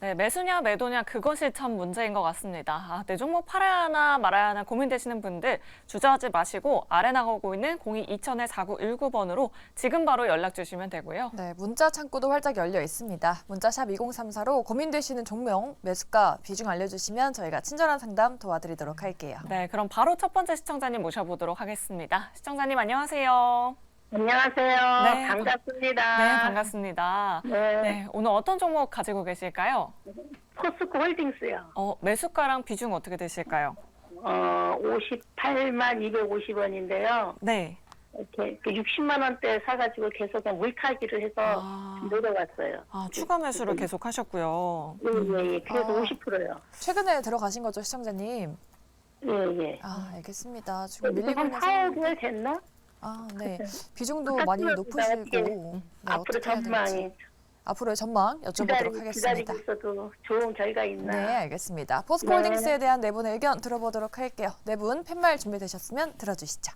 네, 매수냐 매도냐 그것이 참 문제인 것 같습니다. 내 종목 팔아야 하나 말아야 하나 고민되시는 분들 주저하지 마시고 아래 나가고 있는 02-2000-4919번으로 지금 바로 연락 주시면 되고요. 네, 문자 창구도 활짝 열려 있습니다. 문자샵 2034로 고민되시는 종목, 매수가, 비중 알려주시면 저희가 친절한 상담 도와드리도록 할게요. 네, 그럼 바로 첫 번째 시청자님 모셔보도록 하겠습니다. 시청자님 안녕하세요. 안녕하세요. 네, 반갑습니다. 네, 반갑습니다. 네. 네, 오늘 어떤 종목 가지고 계실까요? 포스코 홀딩스요. 매수가랑 비중 어떻게 되실까요? 58만 250원인데요. 네. 이렇게 60만 원대 사가지고 계속 그냥 물타기를 해서 내려왔어요. 추가 매수를 계속 하셨고요. 예. 그래서 50%요. 최근에 들어가신 거죠, 시청자님? 예. 알겠습니다. 지금 밀리고 한 있는 4월 됐나? 네. 비중도 많이 높으시고 네, 앞으로 어떻게 해야 전망이 될지. 앞으로의 전망 여쭤보도록 하겠습니다. 기다리고 있어도 좋은 결과 있나? 네, 알겠습니다. 포스코홀딩스에 대한 네 분의 의견 들어보도록 할게요. 네 분 팻말 준비되셨으면 들어주시죠.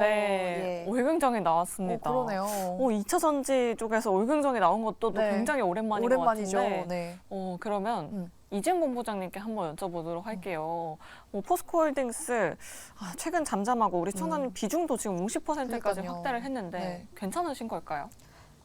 네. 예. 올금정이 나왔습니다. 그러네요. 2차 전지 쪽에서 올금정이 나온 것도 또 네. 굉장히 오랜만인 오랜만이죠. 것 같은데. 네. 그러면 이재용 본부장님께 한번 여쭤보도록 할게요. 포스코홀딩스 최근 잠잠하고 우리 청자님 비중도 지금 50%까지 그러니까요. 확대를 했는데 네. 괜찮으신 걸까요?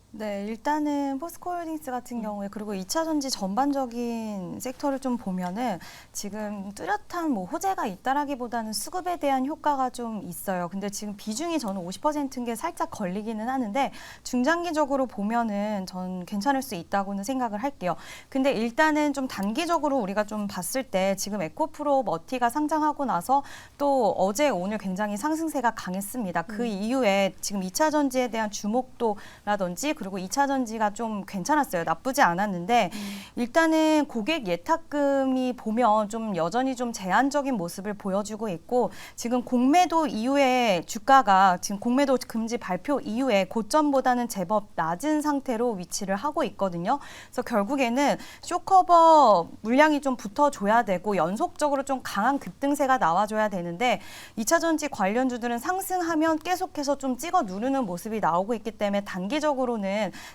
네, 일단은 포스코홀딩스 같은 경우에 그리고 2차 전지 전반적인 섹터를 좀 보면은 지금 뚜렷한 호재가 있다라기보다는 수급에 대한 효과가 좀 있어요. 근데 지금 비중이 저는 50%인 게 살짝 걸리기는 하는데 중장기적으로 보면은 전 괜찮을 수 있다고는 생각을 할게요. 근데 일단은 좀 단기적으로 우리가 좀 봤을 때 지금 에코프로 머티가 상장하고 나서 또 어제 오늘 굉장히 상승세가 강했습니다. 그 이후에 지금 2차 전지에 대한 주목도라든지 그리고 2차 전지가 좀 괜찮았어요. 나쁘지 않았는데 일단은 고객 예탁금이 보면 좀 여전히 좀 제한적인 모습을 보여주고 있고 지금 공매도 이후에 주가가 지금 공매도 금지 발표 이후에 고점보다는 제법 낮은 상태로 위치를 하고 있거든요. 그래서 결국에는 쇼커버 물량이 좀 붙어줘야 되고 연속적으로 좀 강한 급등세가 나와줘야 되는데 2차 전지 관련주들은 상승하면 계속해서 좀 찍어 누르는 모습이 나오고 있기 때문에 단기적으로는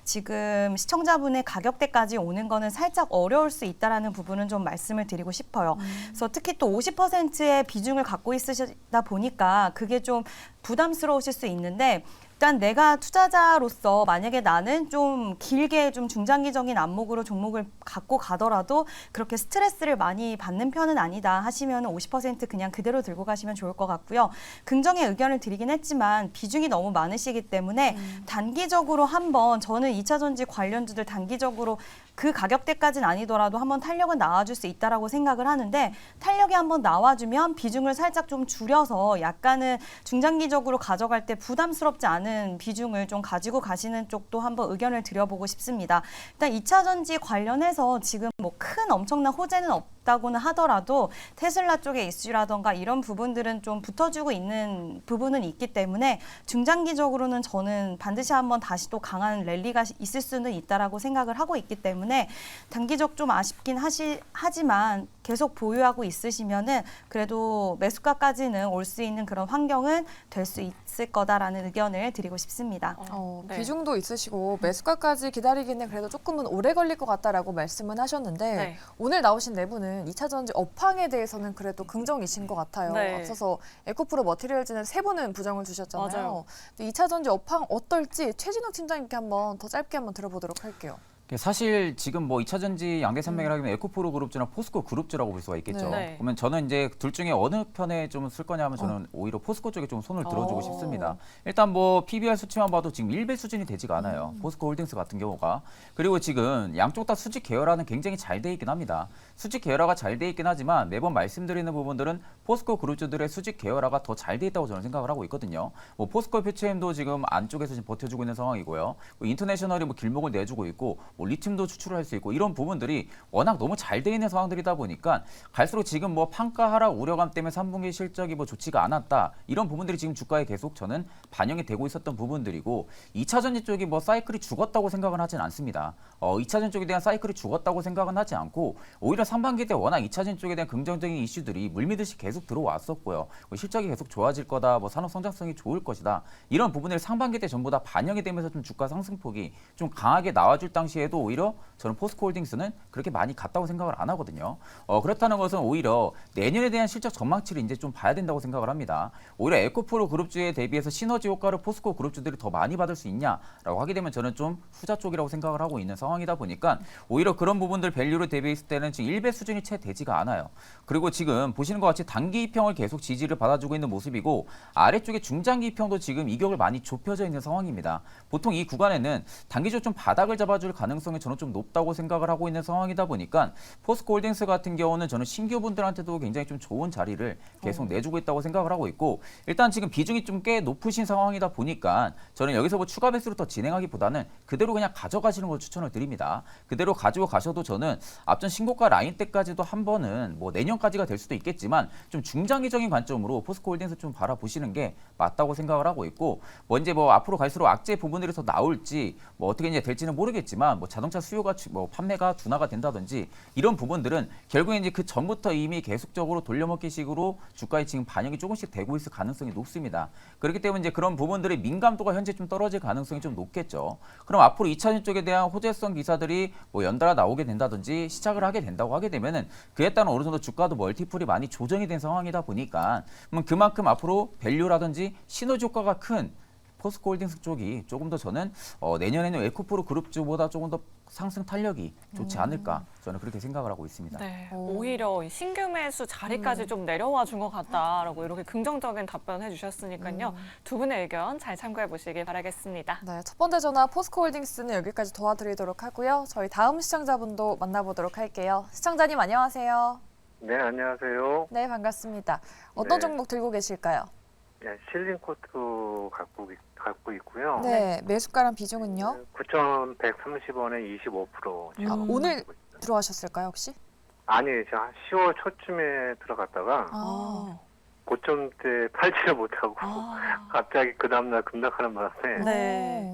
지금 시청자분의 가격대까지 오는 거는 살짝 어려울 수 있다라는 부분은 좀 말씀을 드리고 싶어요. 그래서 특히 또 50%의 비중을 갖고 있으시다 보니까 그게 좀 부담스러우실 수 있는데 일단 내가 투자자로서 만약에 나는 좀 길게 좀 중장기적인 안목으로 종목을 갖고 가더라도 그렇게 스트레스를 많이 받는 편은 아니다 하시면 50% 그냥 그대로 들고 가시면 좋을 것 같고요. 긍정의 의견을 드리긴 했지만 비중이 너무 많으시기 때문에 단기적으로 한번 저는 2차 전지 관련주들 단기적으로 그 가격대까지는 아니더라도 한번 탄력은 나와줄 수 있다라고 생각을 하는데 탄력이 한번 나와주면 비중을 살짝 좀 줄여서 약간은 중장기적으로 가져갈 때 부담스럽지 않은 비중을 좀 가지고 가시는 쪽도 한번 의견을 드려보고 싶습니다. 일단 2차 전지 관련해서 지금 큰 엄청난 호재는 없다고는 하더라도 테슬라 쪽의 이슈라던가 이런 부분들은 좀 붙어주고 있는 부분은 있기 때문에 중장기적으로는 저는 반드시 한번 다시 또 강한 랠리가 있을 수는 있다라고 생각을 하고 있기 때문에 단기적 좀 아쉽긴 하지만 계속 보유하고 있으시면은 그래도 매수가까지는 올 수 있는 그런 환경은 될 수 있을 거다라는 의견을 드리고 싶습니다. 네. 비중도 있으시고 매수가까지 기다리기는 그래도 조금은 오래 걸릴 것 같다라고 말씀은 하셨는데 네. 오늘 나오신 네 분은 2차 전지 업황에 대해서는 그래도 긍정이신 것 같아요. 네. 앞서서 에코프로 머티리얼즈는 세 분은 부정을 주셨잖아요. 맞아요. 2차 전지 업황 어떨지 최진욱 팀장님께 한번 더 짧게 한번 들어보도록 할게요. 사실 지금 2차 전지 양대 산맥이라고 하면 에코프로 그룹주나 포스코 그룹주라고 볼 수가 있겠죠. 네. 그러면 저는 이제 둘 중에 어느 편에 좀 쓸 거냐 하면 저는 오히려 포스코 쪽에 좀 손을 들어주고 싶습니다. 일단 PBR 수치만 봐도 지금 1배 수준이 되지가 않아요. 포스코 홀딩스 같은 경우가. 그리고 지금 양쪽 다 수직 계열화는 굉장히 잘 돼 있긴 합니다. 수직 계열화가 잘 돼 있긴 하지만 매번 말씀드리는 부분들은 포스코 그룹주들의 수직 계열화가 더 잘 돼 있다고 저는 생각을 하고 있거든요. 포스코 PCM도 지금 안쪽에서 지금 버텨주고 있는 상황이고요. 인터내셔널이 길목을 내주고 있고 리튬도 추출을 할 수 있고 이런 부분들이 워낙 너무 잘 돼 있는 상황들이다 보니까 갈수록 지금 판가 하락 우려감 때문에 3분기 실적이 좋지가 않았다. 이런 부분들이 지금 주가에 계속 저는 반영이 되고 있었던 부분들이고 2차 전지 쪽이 사이클이 죽었다고 생각은 하진 않습니다. 2차 전지 쪽에 대한 사이클이 죽었다고 생각은 하지 않고 오히려 상반기 때 워낙 2차 전지 쪽에 대한 긍정적인 이슈들이 물밀듯이 계속 들어왔었고요. 실적이 계속 좋아질 거다. 산업 성장성이 좋을 것이다. 이런 부분들이 상반기 때 전부 다 반영이 되면서 좀 주가 상승폭이 좀 강하게 나와줄 당시에도 그래도 오히려 저는 포스코홀딩스는 그렇게 많이 갔다고 생각을 안 하거든요. 그렇다는 것은 오히려 내년에 대한 실적 전망치를 이제 좀 봐야 된다고 생각을 합니다. 오히려 에코프로 그룹주에 대비해서 시너지 효과를 포스코 그룹주들이 더 많이 받을 수 있냐라고 하게 되면 저는 좀 후자 쪽이라고 생각을 하고 있는 상황이다 보니까 오히려 그런 부분들 밸류를 대비했을 때는 지금 1배 수준이 채 되지가 않아요. 그리고 지금 보시는 것 같이 단기 이평을 계속 지지를 받아주고 있는 모습이고 아래쪽에 중장기 이평도 지금 이격을 많이 좁혀져 있는 상황입니다. 보통 이 구간에는 단기적으로 좀 바닥을 잡아줄 가능성이 저는 좀 높다고 생각을 하고 있는 상황이다 보니까 포스코홀딩스 같은 경우는 저는 신규분들한테도 굉장히 좀 좋은 자리를 계속 내주고 있다고 생각을 하고 있고 일단 지금 비중이 좀 꽤 높으신 상황이다 보니까 저는 여기서 뭐 추가 배수를 더 진행하기보다는 그대로 그냥 가져가시는 걸 추천을 드립니다. 그대로 가지고 가셔도 저는 앞전 신고가 라인 때까지도 한 번은 뭐 내년까지가 될 수도 있겠지만 좀 중장기적인 관점으로 포스코홀딩스 좀 바라보시는 게 맞다고 생각을 하고 있고 뭐 이제 뭐 앞으로 갈수록 악재 부분들이 더 나올지 뭐 어떻게 이제 될지는 모르겠지만 뭐 자동차 수요가 뭐 판매가 둔화가 된다든지 이런 부분들은 결국에 이제 그 전부터 이미 계속적으로 돌려먹기식으로 주가에 지금 반영이 조금씩 되고 있을 가능성이 높습니다. 그렇기 때문에 이제 그런 부분들의 민감도가 현재 좀 떨어질 가능성이 좀 높겠죠. 그럼 앞으로 2차전 쪽에 대한 호재성 기사들이 뭐 연달아 나오게 된다든지 시작을 하게 된다고 하게 되면은 그에 따른 어느 정도 주가도 멀티플이 많이 조정이 된 상황이다 보니까 그만큼 앞으로 밸류라든지 시너지 효과가 큰 포스코홀딩스 쪽이 조금 더 저는 내년에는 에코프로 그룹주보다 조금 더 상승 탄력이 좋지 않을까 저는 그렇게 생각을 하고 있습니다. 네, 오히려 이 신규 매수 자리까지 좀 내려와 준 것 같다라고 이렇게 긍정적인 답변 해주셨으니까요. 두 분의 의견 잘 참고해 보시길 바라겠습니다. 네, 첫 번째 전화 포스코홀딩스는 여기까지 도와드리도록 하고요. 저희 다음 시청자분도 만나보도록 할게요. 시청자님 안녕하세요. 네, 안녕하세요. 네, 반갑습니다. 어떤 네. 종목 들고 계실까요? 네, 실링코트 갖고 있고요. 네, 매수가랑 비중은요? 9,130원에 25% 지금 아, 오늘 갖고 있어요. 들어가셨을까요, 혹시? 아니에요. 제가 10월 초쯤에 들어갔다가 아, 고점대 팔지를 못하고 아. 갑자기 그 다음날 급락하는 바람에 네.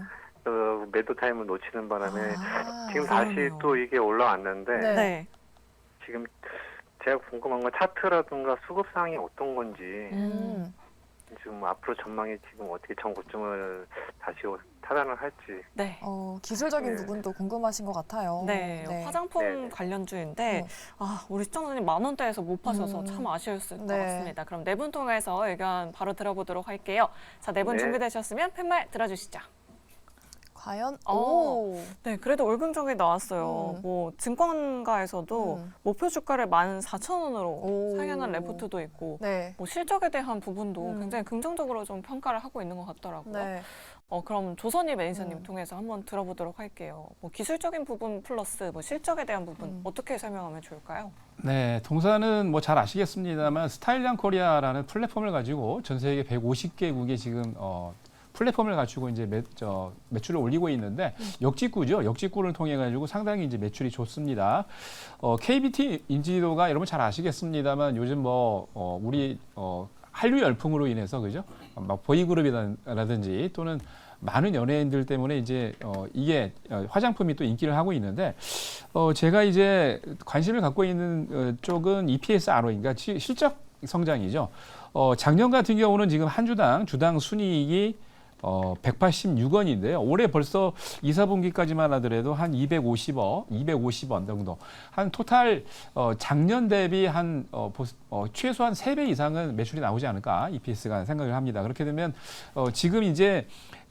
매도 타임을 놓치는 바람에 아, 지금 다시 그러네요. 또 이게 올라왔는데 네. 네. 지금 제가 궁금한 건 차트라든가 수급상이 어떤 건지 음, 지금 앞으로 전망이 지금 어떻게 전고점을 다시 타단을 할지. 네. 기술적인 네. 부분도 궁금하신 것 같아요. 네, 화장품 네. 관련주인데 우리 시청자님 10,000원대에서 못 파셔서 참 아쉬웠을 것 네. 같습니다. 그럼 네 분 통해서 의견 바로 들어보도록 할게요. 자, 네 분 네. 준비되셨으면 팻말 들어주시죠. 과연? 어. 오, 네, 그래도 월등적이 나왔어요. 뭐 증권가에서도 목표 주가를 14,000원으로 오. 상향한 레포트도 있고 네. 뭐 실적에 대한 부분도 굉장히 긍정적으로 좀 평가를 하고 있는 것 같더라고요. 네. 그럼 조선희 매니저님 통해서 한번 들어보도록 할게요. 뭐 기술적인 부분 플러스 뭐 실적에 대한 부분 어떻게 설명하면 좋을까요? 네, 동사는 뭐 잘 아시겠습니다만 스타일량 코리아라는 플랫폼을 가지고 전 세계 150개국에 지금 플랫폼을 갖추고 이제 매출을 올리고 있는데 역직구죠. 역직구를 통해 가지고 상당히 이제 매출이 좋습니다. KBT 인지도가 여러분 잘 아시겠습니다만 요즘 우리 한류 열풍으로 인해서 그죠? 막 보이그룹이라든지 또는 많은 연예인들 때문에 이제 이게 화장품이 또 인기를 하고 있는데 제가 이제 관심을 갖고 있는 쪽은 EPS ROE, 그러니까 실적 성장이죠. 작년 같은 경우는 지금 한 주당 순이익이 186원인데요. 올해 벌써 2, 4분기까지만 하더라도 한 250원 정도. 한 토탈 작년 대비 한 최소한 3배 이상은 매출이 나오지 않을까 EPS가 생각을 합니다. 그렇게 되면 지금 이제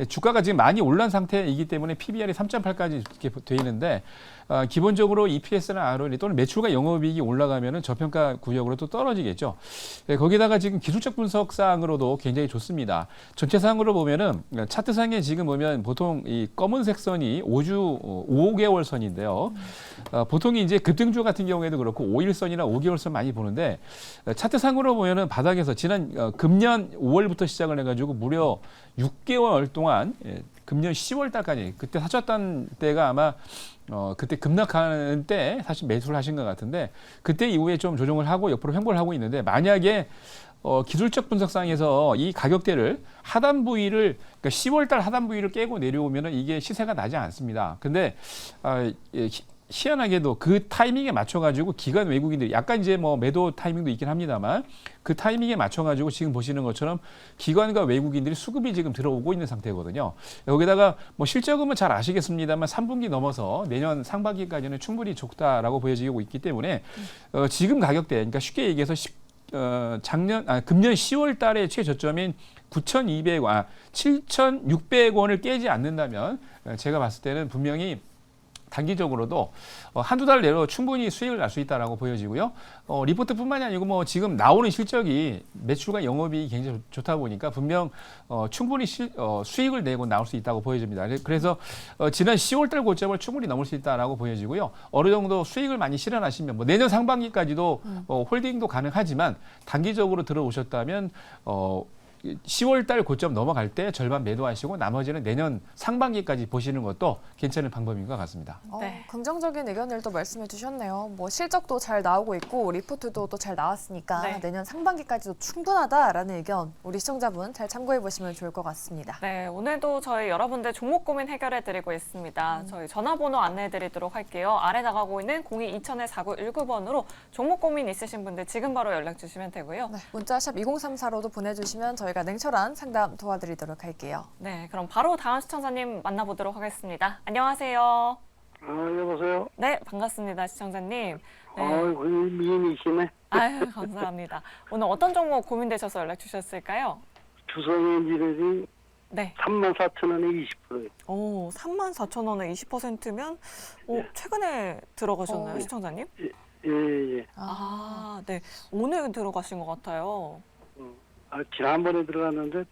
주가가 지금 많이 올란 상태이기 때문에 PBR이 3.8까지 이렇게 돼 있는데 기본적으로 EPS나 ROE 또는 매출과 영업이익이 올라가면은 저평가 구역으로 또 떨어지겠죠. 거기다가 지금 기술적 분석상으로도 굉장히 좋습니다. 전체상으로 보면은 차트상에 지금 보면 보통 이 검은색 선이 5개월 선인데요. 보통 이제 급등주 같은 경우에도 그렇고 5일선이나 5개월 선 많이 보는데 차트상으로 보면은 바닥에서 지난 금년 5월부터 시작을 해가지고 무려 6개월 동안 금년 10월 달까지 그때 사셨던 때가 아마 그때 급락하는 때 사실 매수를 하신 것 같은데 그때 이후에 좀 조정을 하고 옆으로 횡보를 하고 있는데 만약에 기술적 분석상에서 이 가격대를 하단 부위를 그러니까 10월 달 하단 부위를 깨고 내려오면은 이게 시세가 나지 않습니다. 근데 희한하게도 그 타이밍에 맞춰가지고 기관 외국인들이 약간 이제 뭐 매도 타이밍도 있긴 합니다만 그 타이밍에 맞춰가지고 지금 보시는 것처럼 기관과 외국인들이 수급이 지금 들어오고 있는 상태거든요. 여기다가 뭐 실적은 잘 아시겠습니다만 3분기 넘어서 내년 상반기까지는 충분히 좋다라고 보여지고 있기 때문에 지금 가격대, 그러니까 쉽게 얘기해서 금년 10월 달에 최저점인 7,600원을 깨지 않는다면 제가 봤을 때는 분명히 단기적으로도 한두 달 내로 충분히 수익을 날 수 있다라고 보여지고요. 리포트뿐만이 아니고 뭐 지금 나오는 실적이 매출과 영업이 굉장히 좋다 보니까 분명 충분히 수익을 내고 나올 수 있다고 보여집니다. 그래서 지난 10월 달 고점을 충분히 넘을 수 있다라고 보여지고요. 어느 정도 수익을 많이 실현하시면 뭐 내년 상반기까지도 홀딩도 가능하지만 단기적으로 들어오셨다면 10월 달 고점 넘어갈 때 절반 매도하시고 나머지는 내년 상반기까지 보시는 것도 괜찮은 방법인 것 같습니다. 네. 긍정적인 의견을 또 말씀해 주셨네요. 뭐 실적도 잘 나오고 있고 리포트도 또 잘 나왔으니까 네. 내년 상반기까지도 충분하다라는 의견 우리 시청자분 잘 참고해 보시면 좋을 것 같습니다. 네, 오늘도 저희 여러분들 종목 고민 해결해 드리고 있습니다. 저희 전화번호 안내해 드리도록 할게요. 아래 나가고 있는 02-2000-4919번으로 종목 고민 있으신 분들 지금 바로 연락 주시면 되고요. 네, 문자샵 2034로도 보내주시면 저희가 냉철한 상담 도와드리도록 할게요. 네, 그럼 바로 다음 시청자님 만나보도록 하겠습니다. 안녕하세요. 여보세요? 네, 반갑습니다, 시청자님. 네. 아이고, 미인이시네. 아유, 감사합니다. 오늘 어떤 종목 고민되셔서 연락 주셨을까요? 주성엔지니어링 네. 34,000원에 20%예요. 오, 34,000원에 20%면 최근에 들어가셨나요, 시청자님? 예. 아, 네. 오늘 들어가신 것 같아요. 지난번에 들어갔는데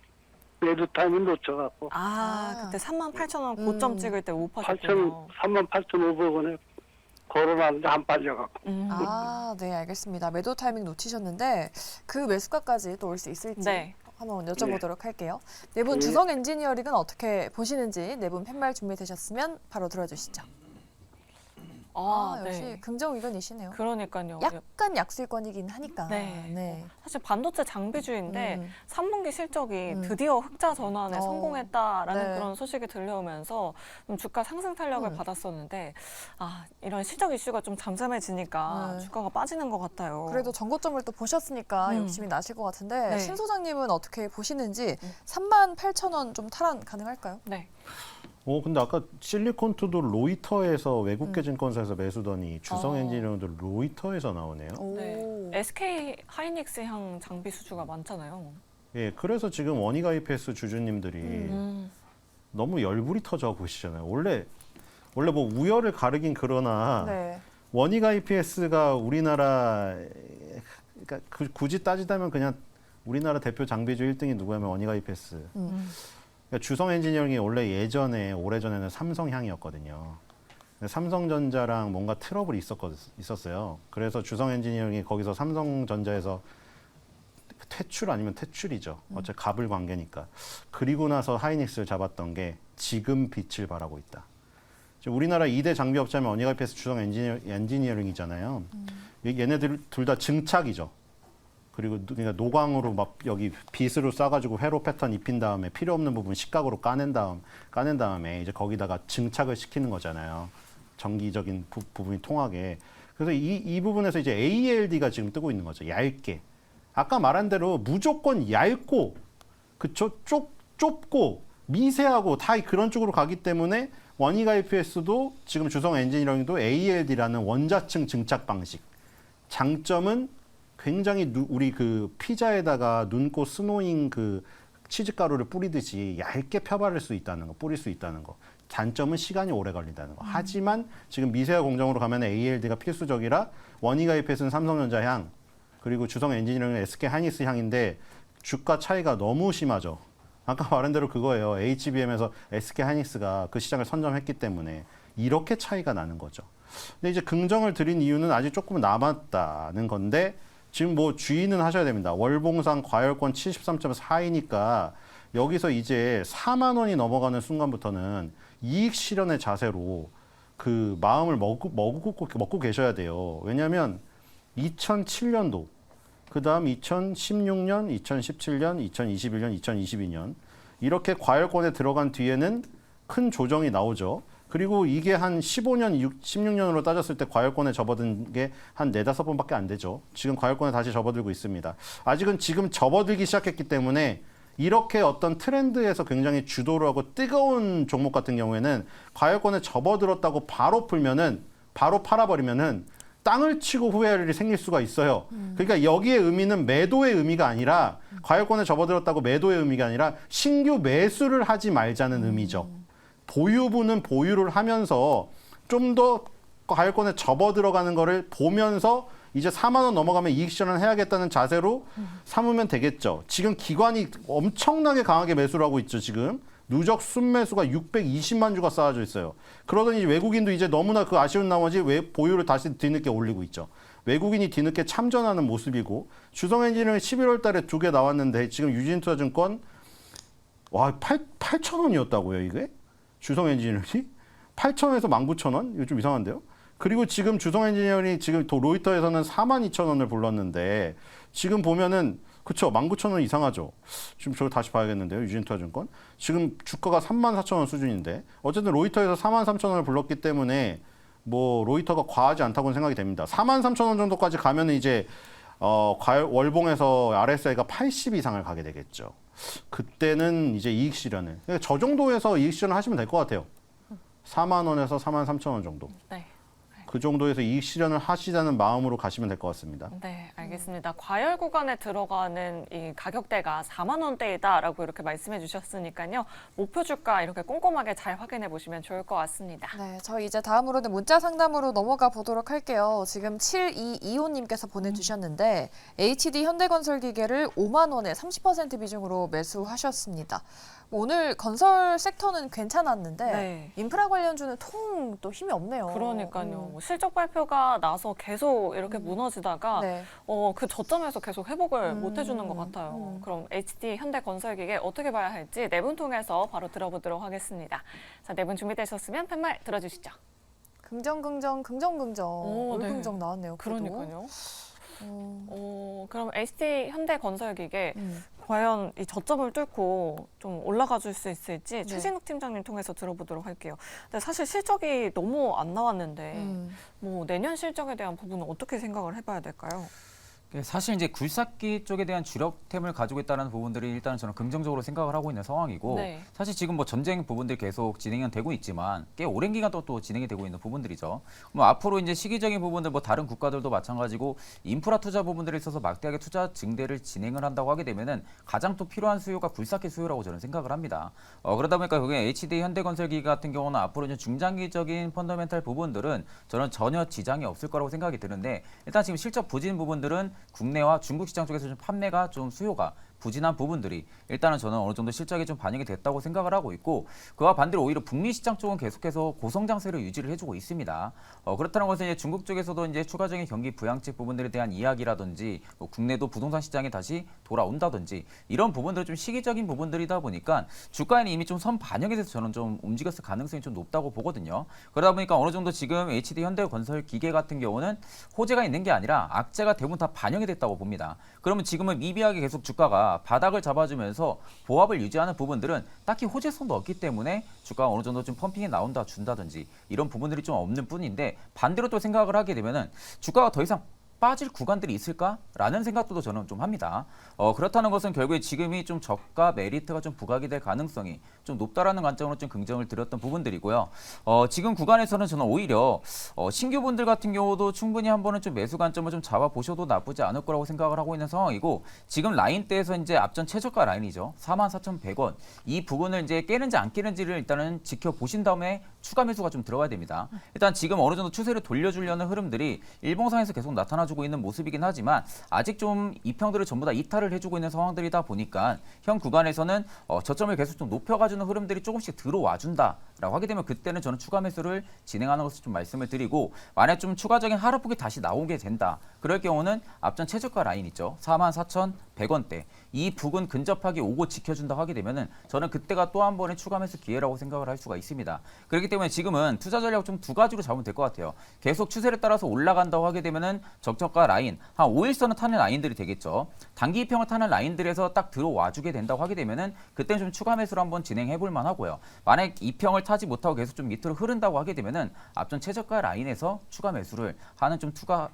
매도 타이밍 놓쳐갖고 그때 38,000원 고점 찍을 때 못 파셨군요. 38,500원에 걸어놨는데 안 빠져갖고. 네, 알겠습니다. 매도 타이밍 놓치셨는데 그 매수가까지 또 올 수 있을지 네. 한번 여쭤보도록 할게요. 네 분 주성 엔지니어링은 어떻게 보시는지 네 분 팻말 준비되셨으면 바로 들어주시죠. 역시 네. 긍정 의견이시네요. 그러니까요. 약간 약세권이긴 하니까. 네. 사실 반도체 장비주인데 3분기 실적이 드디어 흑자 전환에 어. 성공했다라는 네. 그런 소식이 들려오면서 좀 주가 상승 탄력을 받았었는데 이런 실적 이슈가 좀 잠잠해지니까 네. 주가가 빠지는 것 같아요. 그래도 전고점을 또 보셨으니까 욕심이 나실 것 같은데 네. 신 소장님은 어떻게 보시는지 38,000원 좀 탈환 가능할까요? 네. 근데 아까 실리콘투도 로이터에서 외국계 증권사에서 매수더니 주성 엔지니어링도 로이터에서 나오네요. 네. SK 하이닉스향 장비 수주가 많잖아요. 예, 그래서 지금 원익 IPS 주주님들이 너무 열불이 터져 보시잖아요. 원래 뭐 우열을 가르긴 그러나 네. 원익 IPS가 우리나라 그러니까 굳이 따지자면 그냥 우리나라 대표 장비주 1등이 누구냐면 원익 IPS. 그러니까 주성 엔지니어링이 원래 오래전에는 삼성향이었거든요. 삼성전자랑 뭔가 트러블이 있었어요. 그래서 주성 엔지니어링이 거기서 삼성전자에서 퇴출 아니면 퇴출이죠. 어차피 갑을 관계니까. 그리고 나서 하이닉스를 잡았던 게 지금 빛을 발하고 있다. 우리나라 2대 장비업체면 원익 IPS 주성 엔지니어링이잖아요. 얘네들 둘 다 증착이죠. 그리고 그러니까 노광으로 막 여기 빗으로 싸가지고 회로 패턴 입힌 다음에 필요 없는 부분 식각으로 까낸 다음에 이제 거기다가 증착을 시키는 거잖아요. 전기적인 부분이 통하게. 그래서 이 부분에서 이제 ALD가 지금 뜨고 있는 거죠. 얇게. 아까 말한 대로 무조건 얇고 좁고 미세하고 다 그런 쪽으로 가기 때문에 원익 IPS도 지금 주성 엔지니어링도 ALD라는 원자층 증착 방식. 장점은 굉장히 우리 그 피자에다가 눈꽃 스노잉 그 치즈가루를 뿌리듯이 얇게 펴바를 수 있다는 거, 뿌릴 수 있다는 거. 단점은 시간이 오래 걸린다는 거. 하지만 지금 미세화 공정으로 가면 ALD가 필수적이라 원익 IPS는 삼성전자 향, 그리고 주성 엔지니어링은 SK 하이닉스 향인데 주가 차이가 너무 심하죠. 아까 말한 대로 그거예요. HBM에서 SK 하이닉스가 그 시장을 선점했기 때문에 이렇게 차이가 나는 거죠. 근데 이제 긍정을 드린 이유는 아직 조금 남았다는 건데 지금 뭐 주의는 하셔야 됩니다. 월봉상 과열권 73.4이니까 여기서 이제 4만 원이 넘어가는 순간부터는 이익 실현의 자세로 그 마음을 먹고 계셔야 돼요. 왜냐하면 2007년도, 그 다음 2016년, 2017년, 2021년, 2022년 이렇게 과열권에 들어간 뒤에는 큰 조정이 나오죠. 그리고 이게 한 15년, 16년으로 따졌을 때 과열권에 접어든 게 한 4-5번밖에 안 되죠. 지금 과열권에 다시 접어들고 있습니다. 아직은 지금 접어들기 시작했기 때문에 이렇게 어떤 트렌드에서 굉장히 주도를 하고 뜨거운 종목 같은 경우에는 과열권에 접어들었다고 바로 풀면은, 바로 팔아버리면은 땅을 치고 후회할 일이 생길 수가 있어요. 그러니까 여기에 의미는 매도의 의미가 아니라, 과열권에 접어들었다고 매도의 의미가 아니라 신규 매수를 하지 말자는 의미죠. 보유분은 보유를 하면서 좀 더 과열권에 접어들어가는 거를 보면서 이제 4만 원 넘어가면 이익 실현을 해야겠다는 자세로 삼으면 되겠죠. 지금 기관이 엄청나게 강하게 매수를 하고 있죠. 지금 누적 순매수가 620만 주가 쌓아져 있어요. 그러더니 외국인도 이제 너무나 그 아쉬운 나머지 보유를 다시 뒤늦게 올리고 있죠. 외국인이 뒤늦게 참전하는 모습이고, 주성엔지니어링 11월 달에 2개 나왔는데 지금 유진투자증권 와 8,000원이었다고요 이게? 주성엔지니어링이? 8,000원에서 19,000원? 이거 좀 이상한데요? 그리고 지금 주성엔지니어링이 지금 로이터에서는 42,000원을 불렀는데 지금 보면은 그쵸 19,000원 이상하죠. 지금 저거 다시 봐야겠는데요. 유진투자증권 지금 주가가 34,000원 수준인데 어쨌든 로이터에서 43,000원을 불렀기 때문에 뭐 로이터가 과하지 않다고는 생각이 됩니다. 43,000원 정도까지 가면은 이제 월봉에서 RSI가 80 이상을 가게 되겠죠. 그때는 이제 이익 실현을, 그러니까 저 정도에서 이익 실현을 하시면 될 것 같아요. 4만 원에서 43,000원 정도. 네. 그 정도에서 이익 실현을 하시자는 마음으로 가시면 될 것 같습니다. 네, 알겠습니다. 과열 구간에 들어가는 이 가격대가 4만 원대이다라고 이렇게 말씀해 주셨으니까요. 목표 주가 이렇게 꼼꼼하게 잘 확인해 보시면 좋을 것 같습니다. 네, 저희 이제 다음으로는 문자 상담으로 넘어가 보도록 할게요. 지금 7225님께서 보내주셨는데 HD 현대건설기계를 5만 원에 30% 비중으로 매수하셨습니다. 오늘 건설 섹터는 괜찮았는데 네. 인프라 관련주는 통 또 힘이 없네요. 그러니까요. 실적 발표가 나서 계속 이렇게 무너지다가 네. 그 저점에서 계속 회복을 못 해주는 것 같아요. 그럼 HD 현대건설기계 어떻게 봐야 할지 네 분 통해서 바로 들어보도록 하겠습니다. 자, 네 분 준비되셨으면 팻말 들어주시죠. 긍정. 오, 네. 긍정 나왔네요. 그래도. 그러니까요. 그럼 HD 현대건설기계 과연 이 저점을 뚫고 좀 올라가 줄 수 있을지 최진욱 팀장님 통해서 들어보도록 할게요. 근데 사실 실적이 너무 안 나왔는데 뭐 내년 실적에 대한 부분은 어떻게 생각을 해봐야 될까요? 사실 이제 굴삭기 쪽에 대한 주력템을 가지고 있다는 부분들이 일단은 저는 긍정적으로 생각을 하고 있는 상황이고, 네. 사실 지금 뭐 전쟁 부분들이 계속 진행은 되고 있지만 꽤 오랜 기간 또 진행이 되고 있는 부분들이죠. 뭐 앞으로 이제 시기적인 부분들 뭐 다른 국가들도 마찬가지고 인프라 투자 부분들에 있어서 막대하게 투자 증대를 진행을 한다고 하게 되면은 가장 또 필요한 수요가 굴삭기 수요라고 저는 생각을 합니다. 그러다 보니까 그게 HD 현대건설기 같은 경우는 앞으로 이제 중장기적인 펀더멘탈 부분들은 저는 전혀 지장이 없을 거라고 생각이 드는데, 일단 지금 실적 부진 부분들은 국내와 중국 시장 쪽에서 좀 판매가 좀 수요가 부진한 부분들이 일단은 저는 어느 정도 실적이 좀 반영이 됐다고 생각을 하고 있고, 그와 반대로 오히려 북미 시장 쪽은 계속해서 고성장세를 유지를 해주고 있습니다. 그렇다는 것은 이제 중국 쪽에서도 이제 추가적인 경기 부양책 부분들에 대한 이야기라든지 뭐 국내도 부동산 시장이 다시 돌아온다든지 이런 부분들은 좀 시기적인 부분들이다 보니까 주가에는 이미 좀 선 반영이 돼서 저는 좀 움직였을 가능성이 좀 높다고 보거든요. 그러다 보니까 어느 정도 지금 HD 현대건설기계 같은 경우는 호재가 있는 게 아니라 악재가 대부분 다 반영이 됐다고 봅니다. 그러면 지금은 미비하게 계속 주가가 바닥을 잡아주면서 보합을 유지하는 부분들은 딱히 호재성도 없기 때문에 주가가 어느 정도 좀 펌핑이 나온다 준다든지 이런 부분들이 좀 없는 뿐인데, 반대로 또 생각을 하게 되면은 주가가 더 이상 빠질 구간들이 있을까라는 생각도 저는 좀 합니다. 그렇다는 것은 결국에 지금이 좀 저가 메리트가 좀 부각이 될 가능성이 좀 높다라는 관점으로 좀 긍정을 드렸던 부분들이고요. 지금 구간에서는 저는 오히려 신규분들 같은 경우도 충분히 한번은 좀 매수 관점을 좀 잡아보셔도 나쁘지 않을 거라고 생각을 하고 있는 상황이고, 지금 라인대에서 이제 앞전 최저가 라인이죠. 44,100원. 이 부분을 이제 깨는지 안 깨는지를 일단은 지켜보신 다음에 추가 매수가 좀 들어가야 됩니다. 일단 지금 어느 정도 추세를 돌려주려는 흐름들이 일봉상에서 계속 나타나주고 있는 모습이긴 하지만 아직 좀 이평들을 전부 다 이탈을 해주고 있는 상황들이다 보니까 현 구간에서는 저점을 계속 좀 높여가주는 흐름들이 조금씩 들어와준다라고 하게 되면 그때는 저는 추가 매수를 진행하는 것을 좀 말씀을 드리고, 만약 좀 추가적인 하락폭이 다시 나오게 된다. 그럴 경우는 앞전 최저가 라인 있죠. 44,100원대. 이 부근 근접하게 오고 지켜준다 하게 되면은 저는 그때가 또 한 번의 추가 매수 기회라고 생각을 할 수가 있습니다. 그렇기 때문에 지금은 투자 전략 좀 두 가지로 잡으면 될 것 같아요. 계속 추세를 따라서 올라간다고 하게 되면은 적정가 라인, 한 5일선을 타는 라인들이 되겠죠. 단기 이평을 타는 라인들에서 딱 들어와주게 된다고 하게 되면은 그때는 좀 추가 매수를 한번 진행해볼 만하고요. 만약 이평을 타지 못하고 계속 좀 밑으로 흐른다고 하게 되면은 앞전 최저가 라인에서 추가 매수를 하는 좀 투자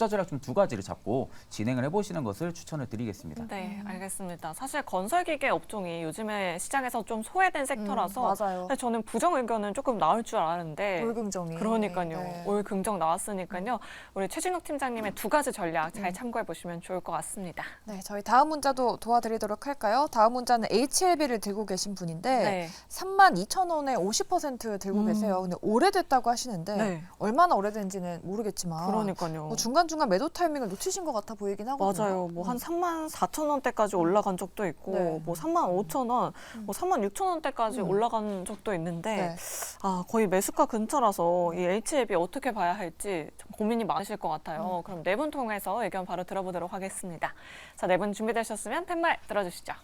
전략 좀 두 가지를 잡고 진행을 해보시는 것을 추천을 드리겠습니다. 네, 알겠습니다. 사실 건설기계 업종이 요즘에 시장에서 좀 소외된 섹터라서 맞아요. 사실 저는 부정 의견은 조금 나올 줄 알았는데 올긍정이. 그러니까요. 네. 올 긍정 나왔으니까요. 우리 최진욱 팀장님의 두 가지 전략 잘 참고해 보시면 좋을 것 같습니다. 네, 저희 다음 문자도 도와드리도록 할까요? 다음 문자는 HLB를 들고 계신 분인데 네. 32,000원에 50% 들고 계세요. 근데 오래됐다고 하시는데 네. 얼마나 오래된지는 모르겠지만 그러니까요. 뭐 중간중간 매도 타이밍을 놓치신 것 같아 보이긴 하거든요. 맞아요. 뭐 한 34,000원대까지 올라간 적도 있고, 네. 뭐 35,000원, 뭐 36,000원대까지 올라간 적도 있는데, 네. 거의 매수가 근처라서 이 HLB 어떻게 봐야 할지 좀 고민이 많으실 것 같아요. 그럼 네 분 통해서 의견 바로 들어보도록 하겠습니다. 자, 네 분 준비되셨으면 팻말 들어주시죠.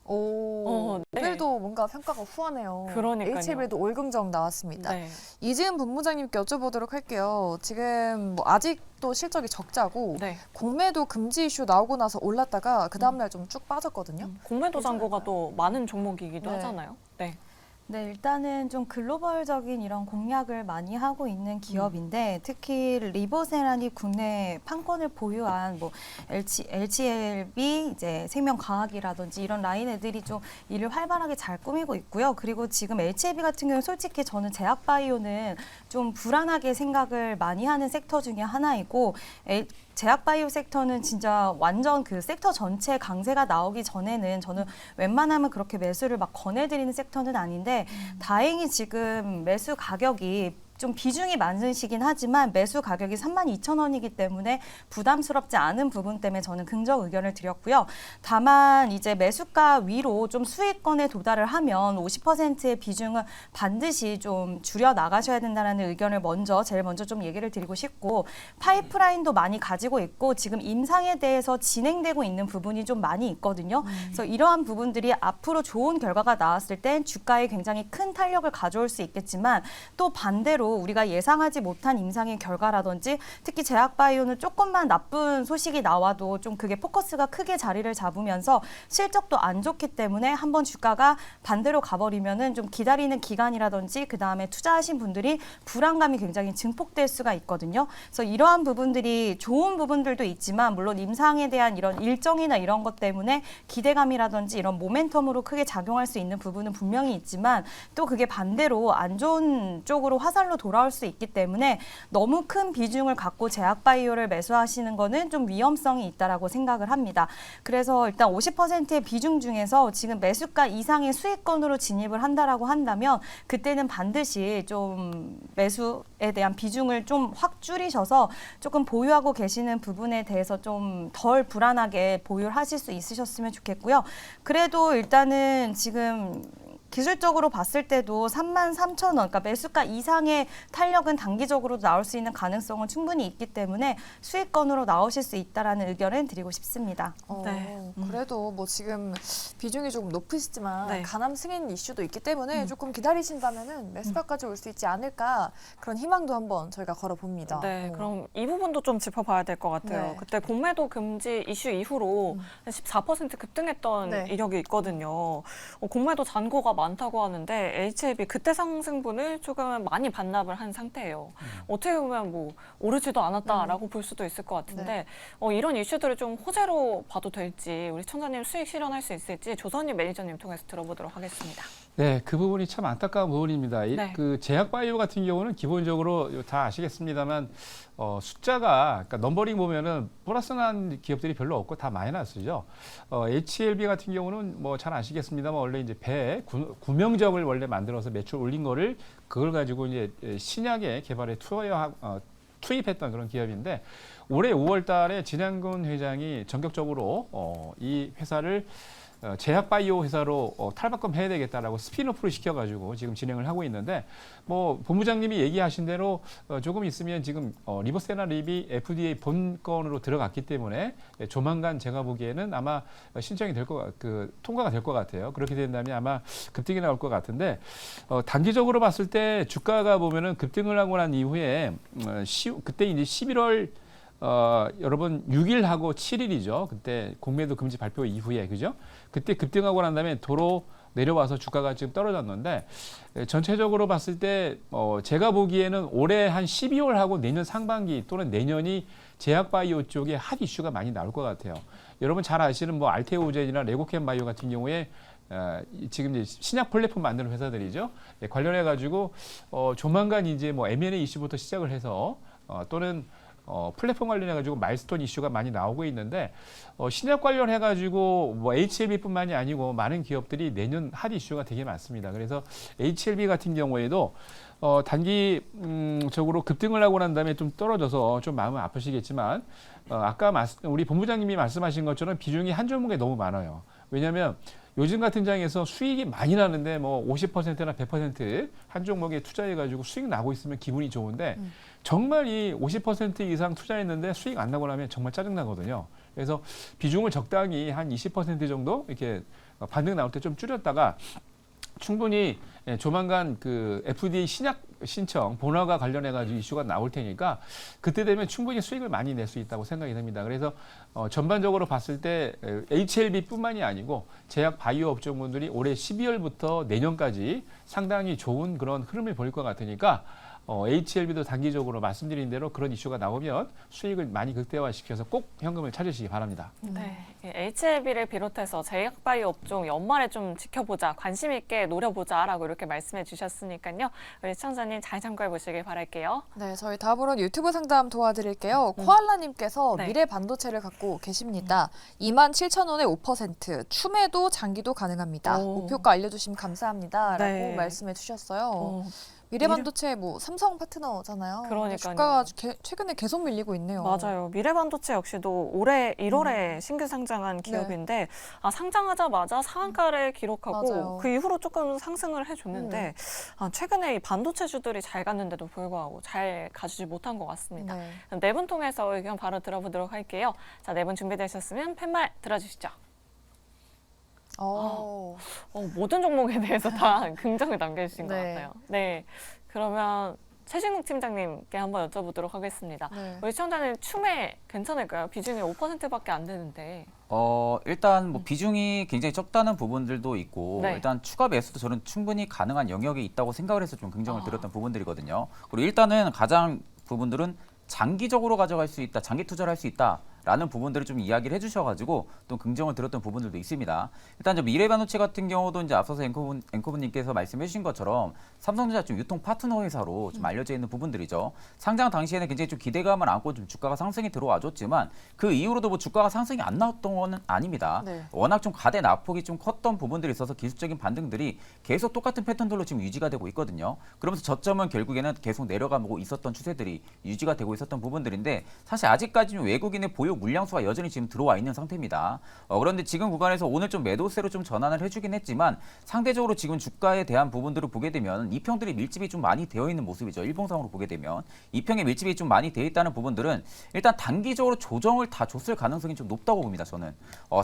오, 네. 오늘도 뭔가 평가가 후하네요. 그러니까요. HLB도 올긍정 나왔습니다. 네. 이지은 본부장님께 여쭤보도록 할게요. 지금 뭐 아직도 실적이 적자고 네. 공매도 금지 이슈 나오고 나서 올랐다가 그 다음날 좀 쭉 빠졌거든요. 공매도 잔고가 또 많은 종목이기도 네. 하잖아요. 네. 네, 일단은 좀 글로벌적인 이런 공략을 많이 하고 있는 기업인데 특히 리보세란이 국내 판권을 보유한 뭐 LGLB, 이제 생명과학이라든지 이런 라인 애들이 좀 일을 활발하게 잘 꾸미고 있고요. 그리고 지금 HLB 같은 경우는 솔직히 저는 제약바이오는 좀 불안하게 생각을 많이 하는 섹터 중에 하나이고 제약바이오 섹터는 진짜 완전 그 섹터 전체 강세가 나오기 전에는 저는 웬만하면 그렇게 매수를 막 권해드리는 섹터는 아닌데 다행히 지금 매수 가격이 좀 비중이 많으시긴 하지만 매수 가격이 32,000원이기 때문에 부담스럽지 않은 부분 때문에 저는 긍정 의견을 드렸고요. 다만 이제 매수가 위로 좀 수익권에 도달을 하면 50%의 비중은 반드시 좀 줄여 나가셔야 된다는 의견을 제일 먼저 좀 얘기를 드리고 싶고 파이프라인도 많이 가지고 있고 지금 임상에 대해서 진행되고 있는 부분이 좀 많이 있거든요. 그래서 이러한 부분들이 앞으로 좋은 결과가 나왔을 땐 주가에 굉장히 큰 탄력을 가져올 수 있겠지만 또 반대로 우리가 예상하지 못한 임상의 결과라든지 특히 제약바이오는 조금만 나쁜 소식이 나와도 좀 그게 포커스가 크게 자리를 잡으면서 실적도 안 좋기 때문에 한번 주가가 반대로 가버리면은 좀 기다리는 기간이라든지 그 다음에 투자하신 분들이 불안감이 굉장히 증폭될 수가 있거든요. 그래서 이러한 부분들이 좋은 부분들도 있지만 물론 임상에 대한 이런 일정이나 이런 것 때문에 기대감이라든지 이런 모멘텀으로 크게 작용할 수 있는 부분은 분명히 있지만 또 그게 반대로 안 좋은 쪽으로 화살로 돌아올 수 있기 때문에 너무 큰 비중을 갖고 제약바이오를 매수하시는 거는 좀 위험성이 있다라고 생각을 합니다. 그래서 일단 50%의 비중 중에서 지금 매수가 이상의 수익권으로 진입을 한다라고 한다면 그때는 반드시 좀 매수에 대한 비중을 좀 확 줄이셔서 조금 보유하고 계시는 부분에 대해서 좀 덜 불안하게 보유를 하실 수 있으셨으면 좋겠고요. 그래도 일단은 지금 기술적으로 봤을 때도 33,000원, 그러니까 매수가 이상의 탄력은 단기적으로 나올 수 있는 가능성은 충분히 있기 때문에 수익권으로 나오실 수 있다라는 의견을 드리고 싶습니다. 네. 그래도 뭐 지금 비중이 조금 높으시지만 네. 간암 승인 이슈도 있기 때문에 조금 기다리신다면은 매수가까지 올 수 있지 않을까 그런 희망도 한번 저희가 걸어봅니다. 네, 그럼 이 부분도 좀 짚어봐야 될 것 같아요. 네. 그때 공매도 금지 이슈 이후로 14% 급등했던 네. 이력이 있거든요. 공매도 잔고가 많다고 하는데 HLB 그때 상승분을 조금 많이 반납을 한 상태예요. 어떻게 보면 뭐 오르지도 않았다라고 볼 수도 있을 것 같은데 이런 이슈들을 좀 호재로 봐도 될지 우리 청자님 수익 실현할 수 있을지 조선님 매니저님 통해서 들어보도록 하겠습니다. 네, 그 부분이 참 안타까운 부분입니다. 네. 그 제약바이오 같은 경우는 기본적으로 다 아시겠습니다만 숫자가 그러니까 넘버링 보면은 플러스 난 기업들이 별로 없고 다 마이너스죠. HLB 같은 경우는 뭐 잘 아시겠습니다만 원래 이제 배 구명정을 원래 만들어서 매출 올린 거를 그걸 가지고 이제 신약의 개발에 투입했던 그런 기업인데 올해 5월달에 진양근 회장이 전격적으로 이 회사를 제약바이오 회사로 탈바꿈해야 되겠다라고 스피노프를 시켜가지고 지금 진행을 하고 있는데 뭐 본부장님이 얘기하신 대로 조금 있으면 지금 리보세나 립이 FDA 본건으로 들어갔기 때문에 조만간 제가 보기에는 아마 신청이 통과가 될 것 같아요. 그렇게 된다면 아마 급등이 나올 것 같은데 단기적으로 봤을 때 주가가 보면은 급등을 하고 난 이후에 그때 이제 11월 여러분 6일하고 7일이죠. 그때 공매도 금지 발표 이후에 그죠? 그때 급등하고 난 다음에 도로 내려와서 주가가 지금 떨어졌는데 전체적으로 봤을 때 제가 보기에는 올해 한 12월하고 내년 상반기 또는 내년이 제약바이오 쪽에 핫 이슈가 많이 나올 것 같아요. 여러분 잘 아시는 뭐 알테오젠이나 레고캠바이오 같은 경우에 지금 이제 신약 플랫폼 만드는 회사들이죠. 관련해 가지고 조만간 이제 뭐 M&A 이슈부터 시작을 해서 또는 플랫폼 관련해 가지고 마일스톤 이슈가 많이 나오고 있는데 신약 관련해 가지고 뭐 HLB뿐만이 아니고 많은 기업들이 내년 핫 이슈가 되게 많습니다. 그래서 HLB 같은 경우에도 단기적으로 급등을 하고 난 다음에 좀 떨어져서 좀 마음은 아프시겠지만 아까 우리 본부장님이 말씀하신 것처럼 비중이 한 종목에 너무 많아요. 왜냐하면 요즘 같은 장에서 수익이 많이 나는데 뭐 50%나 100%한 종목에 투자해가지고 수익 나고 있으면 기분이 좋은데 정말 이 50% 이상 투자했는데 수익 안 나고 나면 정말 짜증나거든요. 그래서 비중을 적당히 한 20% 정도 이렇게 반등 나올 때 좀 줄였다가 충분히 조만간 그 FDA 신약 신청 본화가 관련해 가지고 이슈가 나올 테니까 그때 되면 충분히 수익을 많이 낼 수 있다고 생각이 됩니다. 그래서 전반적으로 봤을 때 HLB뿐만이 아니고 제약 바이오 업종분들이 올해 12월부터 내년까지 상당히 좋은 그런 흐름을 보일 것 같으니까 HLB도 단기적으로 말씀드린 대로 그런 이슈가 나오면 수익을 많이 극대화시켜서 꼭 현금을 찾으시기 바랍니다. 네, HLB를 비롯해서 제약바이오 업종 연말에 좀 지켜보자, 관심 있게 노려보자라고 이렇게 말씀해 주셨으니까요. 우리 시청자님 잘 참고해 보시길 바랄게요. 네, 저희 다음으로는 유튜브 상담 도와드릴게요. 코알라님께서 네. 미래 반도체를 갖고 계십니다. 27,000원에 5%, 추매도 장기도 가능합니다. 오. 목표가 알려주시면 감사합니다. 네. 라고 말씀해 주셨어요. 어, 미래 반도체 뭐 삼성 파트너잖아요. 근데 그러니까요. 주가가 최근에 계속 밀리고 있네요. 맞아요. 미래반도체 역시도 올해 1월에 신규 상장한 기업인데 상장하자마자 상한가를 기록하고 맞아요. 그 이후로 조금 상승을 해줬는데 최근에 이 반도체주들이 잘 갔는데도 불구하고 잘 가주지 못한 것 같습니다. 네. 네 분 통해서 의견 바로 들어보도록 할게요. 자, 네 분 준비되셨으면 팻말 들어주시죠. 모든 종목에 대해서 다 긍정을 남겨주신 것 네. 같아요. 네, 그러면 최진국 팀장님께 한번 여쭤보도록 하겠습니다. 네. 우리 시청자는 추매 괜찮을까요? 비중이 5%밖에 안 되는데. 일단 뭐 비중이 굉장히 적다는 부분들도 있고 네. 일단 추가 매수도 저는 충분히 가능한 영역이 있다고 생각을 해서 좀 긍정을 드렸던 부분들이거든요. 그리고 일단은 가장 부분들은 장기적으로 가져갈 수 있다, 장기 투자를 할 수 있다라는 부분들을 좀 이야기를 해주셔가지고 또 긍정을 들었던 부분들도 있습니다. 일단 미래반도체 같은 경우도 이제 앞서서 앵커분님께서 말씀해주신 것처럼 삼성전자 좀 유통 파트너 회사로 좀 알려져 있는 부분들이죠. 상장 당시에는 굉장히 좀 기대감을 안고 좀 주가가 상승이 들어와줬지만 그 이후로도 뭐 주가가 상승이 안 나왔던 건 아닙니다. 네. 워낙 좀 가대 낙폭이 좀 컸던 부분들이 있어서 기술적인 반등들이 계속 똑같은 패턴들로 지금 유지가 되고 있거든요. 그러면서 저점은 결국에는 계속 내려가고 있었던 추세들이 유지가 되고 있었던 부분들인데 사실 아직까지는 외국인의 보유 물량수가 여전히 지금 들어와 있는 상태입니다. 그런데 지금 구간에서 오늘 좀 매도세로 좀 전환을 해주긴 했지만 상대적으로 지금 주가에 대한 부분들을 보게 되면 이평들이 밀집이 좀 많이 되어 있는 모습이죠. 일봉상으로 보게 되면 이평의 밀집이 좀 많이 되어 있다는 부분들은 일단 단기적으로 조정을 다 줬을 가능성이 좀 높다고 봅니다. 저는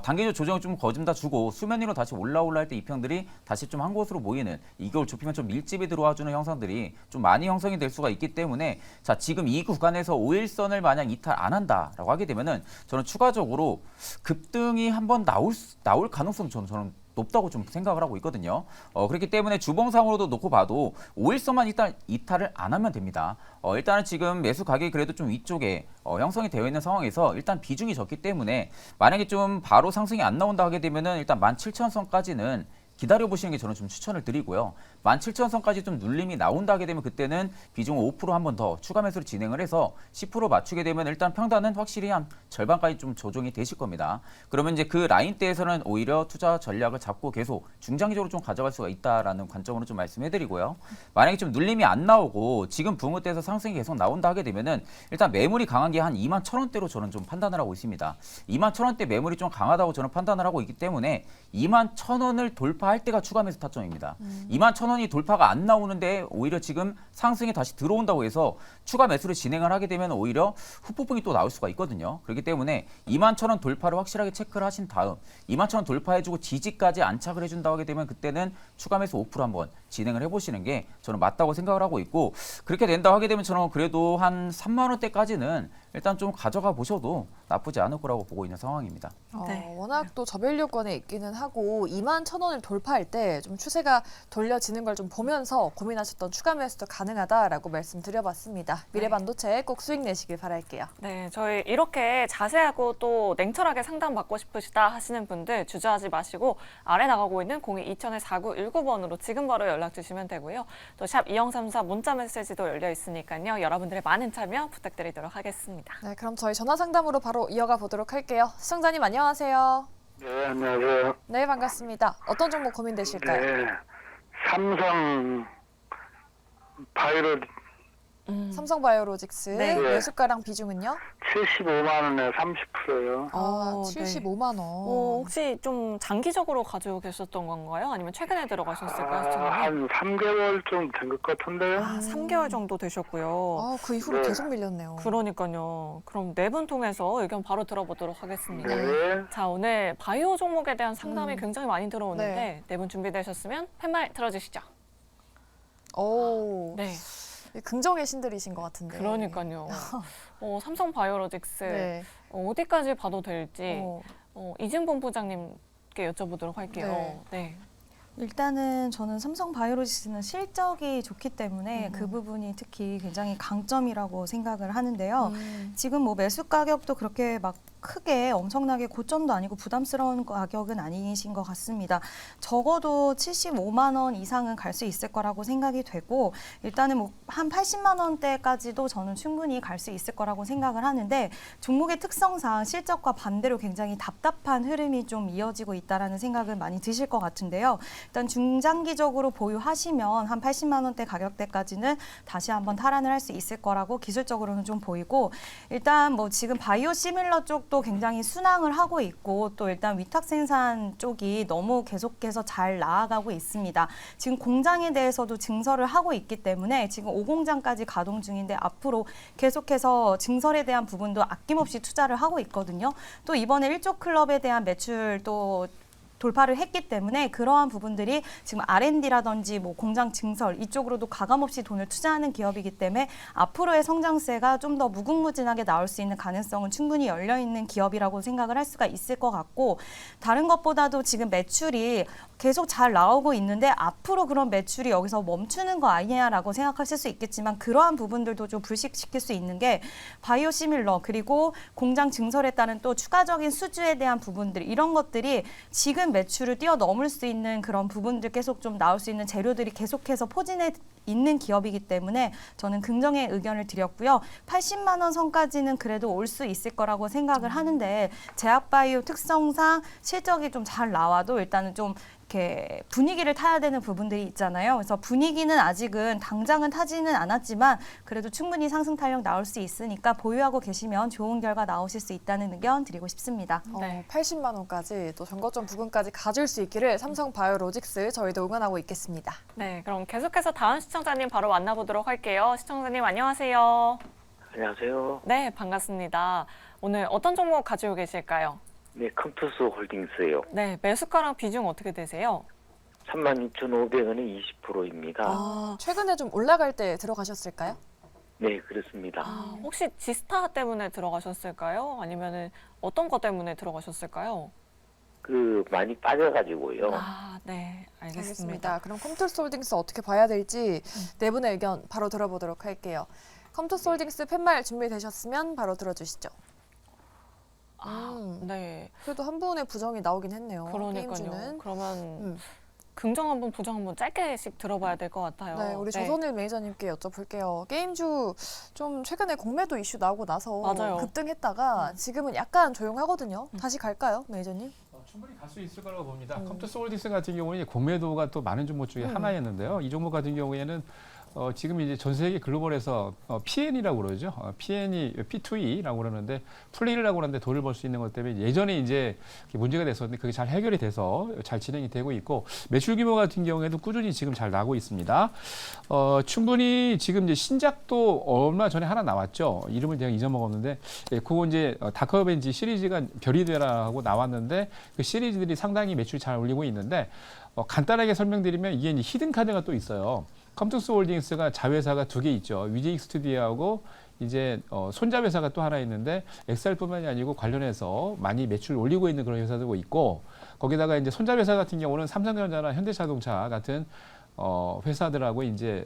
단기적으로 조정을 좀 거짓다 주고 수면 위로 다시 올라올 때 이평들이 다시 좀 한 곳으로 모이는 이걸 좁히면 좀 밀집이 들어와주는 형상들이 좀 많이 형성이 될 수가 있기 때문에 자 지금 이 구간에서 5일선을 만약 이탈 안 한다라고 하게 되면은 저는 추가적으로 급등이 한번 나올 가능성 저는 높다고 좀 생각을 하고 있거든요. 그렇기 때문에 주봉상으로도 놓고 봐도 5일선만 일단 이탈을 안 하면 됩니다. 일단은 지금 매수 가격이 그래도 좀 위쪽에 형성이 되어 있는 상황에서 일단 비중이 적기 때문에 만약에 좀 바로 상승이 안 나온다 하게 되면은 일단 17,000선까지는 기다려보시는 게 저는 좀 추천을 드리고요. 17,000선까지 좀 눌림이 나온다 하게 되면 그때는 비중 5% 한 번 더 추가 매수를 진행을 해서 10% 맞추게 되면 일단 평단은 확실히 한 절반까지 좀 조정이 되실 겁니다. 그러면 이제 그 라인대에서는 오히려 투자 전략을 잡고 계속 중장기적으로 좀 가져갈 수가 있다라는 관점으로 좀 말씀해드리고요. 만약에 좀 눌림이 안 나오고 지금 붕어대에서 상승이 계속 나온다 하게 되면은 일단 매물이 강한 게 한 21,000원대로 저는 좀 판단을 하고 있습니다. 21,000원대 매물이 좀 강하다고 저는 판단을 하고 있기 때문에 21,000원을 돌파할 때가 추가 매수 타점입니다. 21,000원이 돌파가 안 나오는데 오히려 지금 상승이 다시 들어온다고 해서 추가 매수를 진행을 하게 되면 오히려 후폭풍이 또 나올 수가 있거든요. 그렇기 때문에 21,000원 돌파를 확실하게 체크를 하신 다음 21,000원 돌파해주고 지지까지 안착을 해준다고 하게 되면 그때는 추가 매수 5% 한번 진행을 해보시는 게 저는 맞다고 생각을 하고 있고 그렇게 된다고 하게 되면 저는 그래도 한 3만 원대까지는 일단 좀 가져가 보셔도 나쁘지 않을 거라고 보고 있는 상황입니다. 네. 워낙 또 저변력권에 있기는 하고 21,000원을 돌파할 때 좀 추세가 돌려지는 걸 좀 보면서 고민하셨던 추가 매수도 가능하다라고 말씀드려봤습니다. 미래반도체 꼭 수익 내시길 바랄게요. 네, 저희 이렇게 자세하고 또 냉철하게 상담받고 싶으시다 하시는 분들 주저하지 마시고 아래 나가고 있는 02-2000-4919번으로 지금 바로 연락 주시면 되고요. 또 샵 2034 문자 메시지도 열려 있으니까요. 여러분들의 많은 참여 부탁드리도록 하겠습니다. 네, 그럼 저희 전화 상담으로 바로 이어가 보도록 할게요. 시청자님 안녕하세요. 네, 안녕하세요. 네, 반갑습니다. 어떤 종목 고민되실까요? 네, 삼성 바이오 삼성바이오로직스 네. 매수가랑 비중은요? 75만 원에 30%요. 아, 네. 75만 원. 혹시 좀 장기적으로 가지고 계셨던 건가요? 아니면 최근에 들어가셨을까요, 시청자님? 한 3개월 좀 된 것 같은데요. 3개월 정도 되셨고요. 그 이후로 네. 계속 밀렸네요. 그러니까요. 그럼 네 분 통해서 의견 바로 들어보도록 하겠습니다. 네. 자, 오늘 바이오 종목에 대한 상담이 굉장히 많이 들어오는데 네. 네 분 준비되셨으면 팻말 들어주시죠. 오, 네, 긍정의 신들이신 것 같은데. 그러니까요. 삼성 바이오로직스 네. 어디까지 봐도 될지 어, 이진범 부장님께 여쭤보도록 할게요. 네. 네. 일단은 저는 삼성 바이오로직스는 실적이 좋기 때문에 그 부분이 특히 굉장히 강점이라고 생각을 하는데요. 지금 뭐 매수 가격도 그렇게 막 크게 엄청나게 고점도 아니고 부담스러운 가격은 아니신 것 같습니다. 적어도 75만 원 이상은 갈 수 있을 거라고 생각이 되고 일단은 뭐 한 80만 원대까지도 저는 충분히 갈 수 있을 거라고 생각을 하는데 종목의 특성상 실적과 반대로 굉장히 답답한 흐름이 좀 이어지고 있다라는 생각을 많이 드실 것 같은데요. 일단 중장기적으로 보유하시면 한 80만 원대 가격대까지는 다시 한번 탈환을 할 수 있을 거라고 기술적으로는 좀 보이고 일단 뭐 지금 바이오 시밀러 쪽도 굉장히 순항을 하고 있고 또 일단 위탁 생산 쪽이 너무 계속해서 잘 나아가고 있습니다. 지금 공장에 대해서도 증설을 하고 있기 때문에 지금 5공장까지 가동 중인데 앞으로 계속해서 증설에 대한 부분도 아낌없이 투자를 하고 있거든요. 또 이번에 1조 클럽에 대한 매출도 돌파를 했기 때문에 그러한 부분들이 지금 R&D라든지 뭐 공장 증설 이쪽으로도 가감없이 돈을 투자하는 기업이기 때문에 앞으로의 성장세가 좀 더 무궁무진하게 나올 수 있는 가능성은 충분히 열려 있는 기업이라고 생각을 할 수가 있을 것 같고 다른 것보다도 지금 매출이 계속 잘 나오고 있는데 앞으로 그런 매출이 여기서 멈추는 거 아니냐라고 생각하실 수 있겠지만 그러한 부분들도 좀 불식시킬 수 있는 게 바이오 시밀러 그리고 공장 증설에 따른 또 추가적인 수주에 대한 부분들 이런 것들이 지금 매출을 뛰어넘을 수 있는 그런 부분들 계속 좀 나올 수 있는 재료들이 계속해서 포진해 있는 기업이기 때문에 저는 긍정의 의견을 드렸고요. 80만 원 선까지는 그래도 올 수 있을 거라고 생각을 하는데 제약바이오 특성상 실적이 좀 잘 나와도 일단은 좀 이렇게 분위기를 타야 되는 부분들이 있잖아요. 그래서 분위기는 아직은 당장은 타지는 않았지만 그래도 충분히 상승 탄력 나올 수 있으니까 보유하고 계시면 좋은 결과 나오실 수 있다는 의견 드리고 싶습니다. 네. 80만 원까지 또 전고점 부근까지 가질 수 있기를 삼성바이오로직스 저희도 응원하고 있겠습니다. 네, 그럼 계속해서 다음 시청자님 바로 만나보도록 할게요. 시청자님 안녕하세요. 안녕하세요. 네, 반갑습니다. 오늘 어떤 종목 가지고 계실까요? 네, 컴투스 홀딩스요. 네, 매수가랑 비중 어떻게 되세요? 36,500원에 20%입니다. 최근에 좀 올라갈 때 들어가셨을까요? 네, 그렇습니다. 혹시 지스타 때문에 들어가셨을까요? 아니면 어떤 것 때문에 들어가셨을까요? 많이 빠져가지고요. 네, 알겠습니다. 알겠습니다. 그럼 컴투스홀딩스 어떻게 봐야 될지 네 분의 의견 바로 들어보도록 할게요. 컴투스홀딩스 팻말 준비되셨으면 바로 들어주시죠. 네, 그래도 한 분의 부정이 나오긴 했네요. 그러니까요. 게임주는. 그러면 긍정 한 번, 부정 한 번 짧게씩 들어봐야 될 것 같아요. 네, 우리 조선일 매니저님께 여쭤볼게요. 게임주 좀 최근에 공매도 이슈 나오고 나서 맞아요. 급등했다가 지금은 약간 조용하거든요. 다시 갈까요, 매니저님? 충분히 갈 수 있을 거라고 봅니다. 컴투스 홀딩스 같은 경우는 공매도가 또 많은 종목 중에 하나였는데요. 이 종목 같은 경우에는 지금 이제 전 세계 글로벌에서 PN이라고 그러죠. PN이 P2E라고 그러는데 플레이라고 하는데 돈을 벌 수 있는 것 때문에 예전에 이제 문제가 됐었는데 그게 잘 해결이 돼서 잘 진행이 되고 있고 매출 규모 같은 경우에도 꾸준히 지금 잘 나고 있습니다. 충분히 지금 이제 신작도 얼마 전에 하나 나왔죠. 이름을 제가 잊어먹었는데 그거 이제 다크어벤지 시리즈가 별이 되라고 나왔는데 그 시리즈들이 상당히 매출이 잘 올리고 있는데 간단하게 설명드리면 이게 이제 히든 카드가 또 있어요. 컴투스 홀딩스가 자회사가 두 개 있죠. 위제익 스튜디오하고 이제 손잡 회사가 또 하나 있는데 엑셀뿐만이 아니고 관련해서 많이 매출 올리고 있는 그런 회사도 있고 거기다가 이제 손잡 회사 같은 경우는 삼성전자나 현대자동차 같은 회사들하고 이제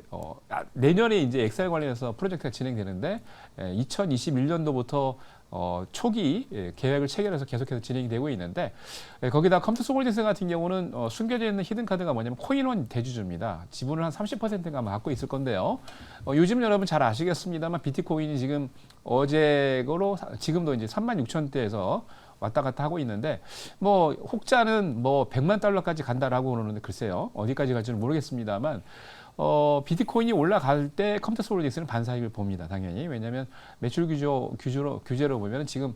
내년에 이제 엑셀 관련해서 프로젝트가 진행되는데 2021년도부터 초기 계획을 체결해서 계속해서 진행이 되고 있는데 거기다 컴투스 홀딩스 같은 경우는 숨겨져 있는 히든 카드가 뭐냐면 코인원 대주주입니다. 지분을 한 30%가 갖고 있을 건데요. 요즘 여러분 잘 아시겠습니다만 비트코인이 지금 어제로 지금도 이제 36,000대에서 왔다 갔다 하고 있는데 뭐 혹자는 뭐 100만 달러까지 간다라고 그러는데 글쎄요 어디까지 갈지는 모르겠습니다만 비트코인이 올라갈 때 컴투스 홀딩스는 반사익을 봅니다. 당연히 왜냐하면 매출 규제로 보면 지금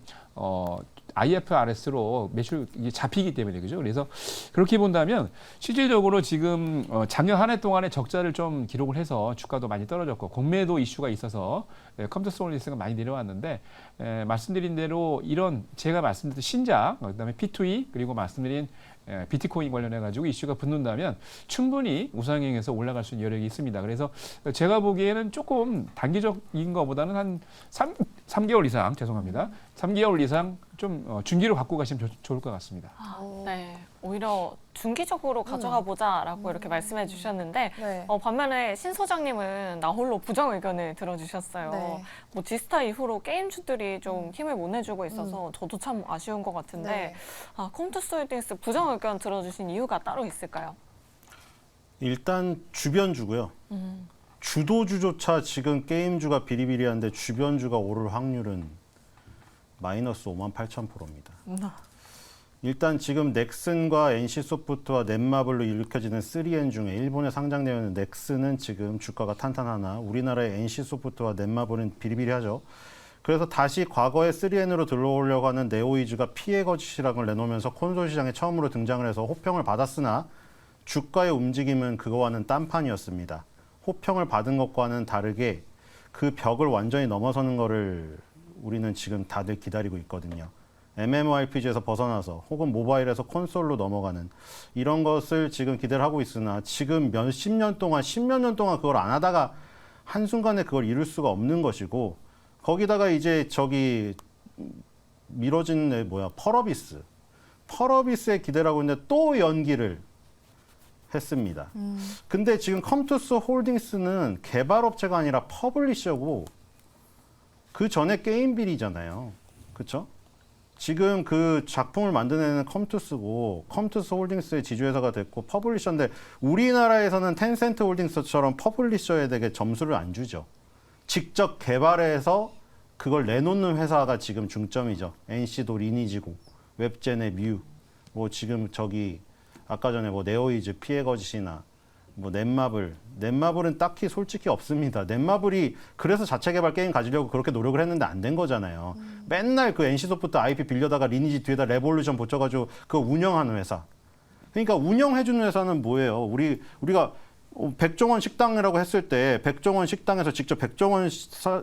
IFRS로 매출 이게 잡히기 때문에 그죠. 그래서 그렇게 본다면 실질적으로 지금 작년 한 해 동안에 적자를 좀 기록을 해서 주가도 많이 떨어졌고 공매도 이슈가 있어서 컴투스 홀딩스가 많이 내려왔는데 말씀드린 대로 이런 제가 말씀드린 신작 그다음에 P2E 그리고 말씀드린 비트코인 관련해 가지고 이슈가 붙는다면 충분히 우상향에서 올라갈 수 있는 여력이 있습니다. 그래서 제가 보기에는 조금 단기적인 것보다는 한 3개월 이상 죄송합니다. 3개월 이상 좀 중기로 갖고 가시면 좋을 것 같습니다. 네, 오히려 중기적으로 가져가 보자라고 이렇게 말씀해 주셨는데 네. 반면에 신 소장님은 나홀로 부정 의견을 들어주셨어요. 네. 뭐 지스타 이후로 게임주들이 좀 힘을 못 내주고 있어서 저도 참 아쉬운 것 같은데 네. 컴투스 홀딩스 부정 의견 들어주신 이유가 따로 있을까요? 일단 주변주고요. 주도주조차 지금 게임주가 비리비리한데 주변주가 오를 확률은 마이너스 58,000%입니다. 일단 지금 넥슨과 NC소프트와 넷마블로 일으켜지는 3N 중에 일본에 상장되어 있는 넥슨은 지금 주가가 탄탄하나 우리나라의 NC소프트와 넷마블은 비리비리하죠. 그래서 다시 과거의 3N으로 들어오려고 하는 네오이즈가 피해 거짓이라고 내놓으면서 콘솔 시장에 처음으로 등장을 해서 호평을 받았으나 주가의 움직임은 그거와는 딴판이었습니다. 호평을 받은 것과는 다르게 그 벽을 완전히 넘어서는 거를 우리는 지금 다들 기다리고 있거든요. MMORPG에서 벗어나서 혹은 모바일에서 콘솔로 넘어가는 이런 것을 지금 기대를 하고 있으나 지금 몇십 년 동안 10몇 년 동안 그걸 안 하다가 한순간에 그걸 이룰 수가 없는 것이고 거기다가 이제 저기 미뤄진 펄어비스에 기대를 하고 있는데 또 연기를 했습니다. 근데 지금 컴투스 홀딩스는 개발업체가 아니라 퍼블리셔고 그 전에 게임빌이잖아요. 그렇죠? 지금 그 작품을 만드는 컴투스고 컴투스 홀딩스의 지주회사가 됐고 퍼블리셔인데 우리나라에서는 텐센트 홀딩스처럼 퍼블리셔에게 점수를 안 주죠. 직접 개발해서 그걸 내놓는 회사가 지금 중점이죠. NC도 리니지고 웹젠의 뮤, 뭐 지금 저기 아까 전에 뭐 네오이즈 피해 거짓이나 뭐 넷마블은 딱히 솔직히 없습니다. 넷마블이 그래서 자체 개발 게임 가지려고 그렇게 노력을 했는데 안 된 거잖아요. 맨날 그 NC소프트 IP 빌려다가 리니지 뒤에다 레볼루션 붙여가지고 그거 운영하는 회사. 그러니까 운영해주는 회사는 뭐예요? 우리가 백종원 식당이라고 했을 때 백종원 식당에서 직접 백종원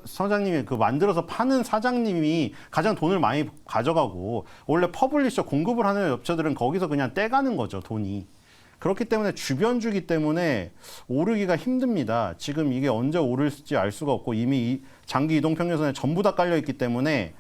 사장님이 그 만들어서 파는 사장님이 가장 돈을 많이 가져가고 원래 퍼블리셔 공급을 하는 업체들은 거기서 그냥 떼가는 거죠, 돈이. 그렇기 때문에 주변주기 때문에 오르기가 힘듭니다. 지금 이게 언제 오를지 알 수가 없고 이미 이 장기 이동 평균선에 전부 다 깔려 있기 때문에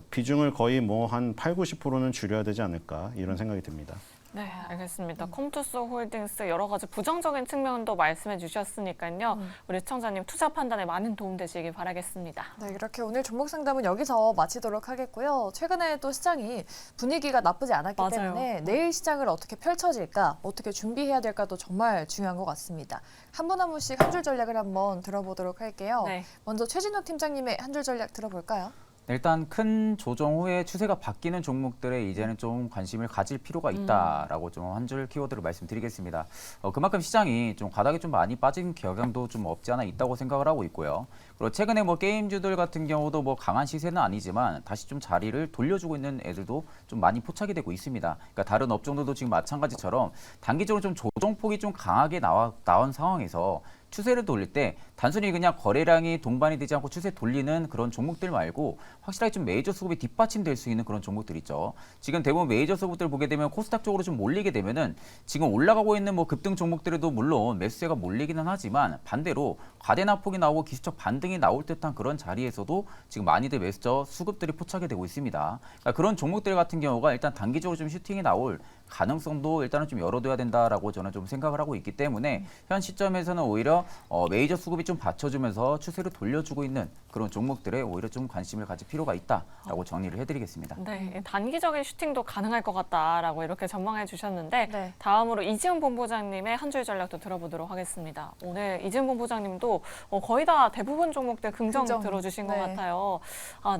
비중을 거의 뭐 한 80-90%는 줄여야 되지 않을까 이런 생각이 듭니다. 네, 알겠습니다. 컴투스 홀딩스 여러 가지 부정적인 측면도 말씀해 주셨으니까요. 우리 시청자님 투자 판단에 많은 도움 되시길 바라겠습니다. 네, 이렇게 오늘 종목 상담은 여기서 마치도록 하겠고요. 최근에 또 시장이 분위기가 나쁘지 않았기 맞아요. 때문에 내일 시장을 어떻게 펼쳐질까, 어떻게 준비해야 될까도 정말 중요한 것 같습니다. 한 분 한 분씩 한 줄 전략을 한번 들어보도록 할게요. 네. 먼저 최진욱 팀장님의 한 줄 전략 들어볼까요? 일단 큰 조정 후에 추세가 바뀌는 종목들에 이제는 좀 관심을 가질 필요가 있다라고 좀 한 줄 키워드로 말씀드리겠습니다. 그만큼 시장이 좀 바닥에 좀 많이 빠진 경향도 좀 없지 않아 있다고 생각을 하고 있고요. 그리고 최근에 뭐 게임주들 같은 경우도 뭐 강한 시세는 아니지만 다시 좀 자리를 돌려주고 있는 애들도 좀 많이 포착이 되고 있습니다. 그러니까 다른 업종들도 지금 마찬가지처럼 단기적으로 좀 조정폭이 좀 강하게 나온 상황에서 추세를 돌릴 때 단순히 그냥 거래량이 동반이 되지 않고 추세 돌리는 그런 종목들 말고 확실하게 좀 메이저 수급이 뒷받침될 수 있는 그런 종목들 있죠. 지금 대부분 메이저 수급들 보게 되면 코스닥 쪽으로 좀 몰리게 되면은 지금 올라가고 있는 뭐 급등 종목들에도 물론 매수세가 몰리기는 하지만 반대로 과대낙폭이 나오고 기술적 반등이 나올 듯한 그런 자리에서도 지금 많이들 매수저 수급들이 포착이 되고 있습니다. 그러니까 그런 종목들 같은 경우가 일단 단기적으로 좀 슈팅이 나올 가능성도 일단은 좀 열어둬야 된다라고 저는 좀 생각을 하고 있기 때문에 현 시점에서는 오히려 메이저 수급이 좀 받쳐주면서 추세를 돌려주고 있는 그런 종목들에 오히려 좀 관심을 가질 필요가 있다라고 정리를 해드리겠습니다. 네, 단기적인 슈팅도 가능할 것 같다라고 이렇게 전망해 주셨는데 네. 다음으로 이지훈 본부장님의 한 줄 전략도 들어보도록 하겠습니다. 오늘 이지훈 본부장님도 거의 다 대부분 종목들 긍정 들어주신 것 네. 같아요.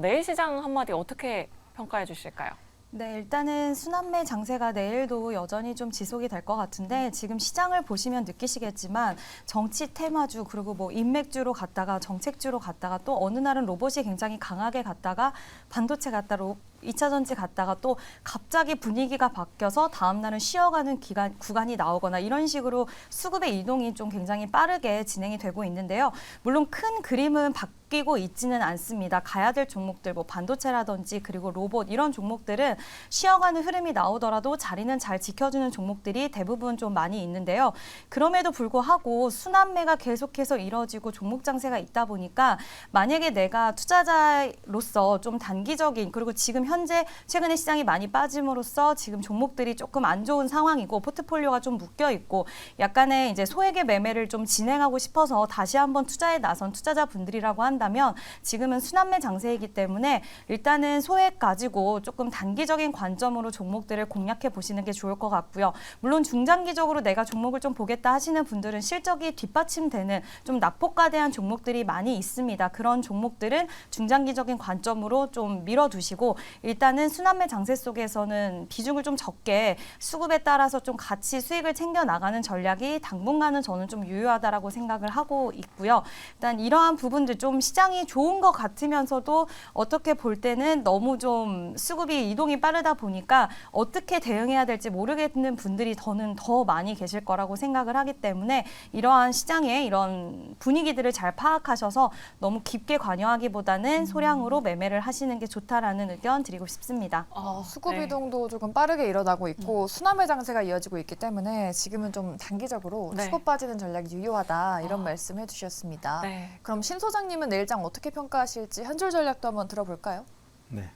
내일 시장 한마디 어떻게 평가해 주실까요? 네, 일단은 순환매 장세가 내일도 여전히 좀 지속이 될 것 같은데 지금 시장을 보시면 느끼시겠지만 정치 테마주 그리고 뭐 인맥주로 갔다가 정책주로 갔다가 또 어느 날은 로봇이 굉장히 강하게 갔다가 반도체 갔다가 2차 전지 갔다가 또 갑자기 분위기가 바뀌어서 다음 날은 쉬어가는 구간이 나오거나 이런 식으로 수급의 이동이 좀 굉장히 빠르게 진행이 되고 있는데요. 물론 큰 그림은 바뀌고 있지는 않습니다. 가야 될 종목들 뭐 반도체라든지 그리고 로봇 이런 종목들은 쉬어가는 흐름이 나오더라도 자리는 잘 지켜주는 종목들이 대부분 좀 많이 있는데요. 그럼에도 불구하고 순환매가 계속해서 이뤄지고 종목 장세가 있다 보니까 만약에 내가 투자자로서 좀 단기적인 그리고 지금 현재 최근에 시장이 많이 빠짐으로써 지금 종목들이 조금 안 좋은 상황이고 포트폴리오가 좀 묶여 있고 약간의 이제 소액의 매매를 좀 진행하고 싶어서 다시 한번 투자에 나선 투자자분들이라고 한다면 지금은 순환매 장세이기 때문에 일단은 소액 가지고 조금 단기적인 관점으로 종목들을 공략해 보시는 게 좋을 것 같고요. 물론 중장기적으로 내가 종목을 좀 보겠다 하시는 분들은 실적이 뒷받침되는 좀 낙폭과대한 종목들이 많이 있습니다. 그런 종목들은 중장기적인 관점으로 좀 밀어두시고 일단은 순환매 장세 속에서는 비중을 좀 적게 수급에 따라서 좀 같이 수익을 챙겨 나가는 전략이 당분간은 저는 좀 유효하다라고 생각을 하고 있고요. 일단 이러한 부분들 좀 시장이 좋은 것 같으면서도 어떻게 볼 때는 너무 좀 수급이 이동이 빠르다 보니까 어떻게 대응해야 될지 모르겠는 분들이 저는 더 많이 계실 거라고 생각을 하기 때문에 이러한 시장의 이런 분위기들을 잘 파악하셔서 너무 깊게 관여하기보다는 소량으로 매매를 하시는 게 좋다라는 의견 드리고 싶습니다. 수급 네. 이동도 조금 빠르게 일어나고 있고 순환매 장세가 이어지고 있기 때문에 지금은 좀 단기적으로 네. 수급 빠지는 전략이 유효하다 이런 말씀 해주셨습니다. 네. 그럼 신 소장님은 내일장 어떻게 평가하실지 한 줄 전략도 한번 들어볼까요? 네.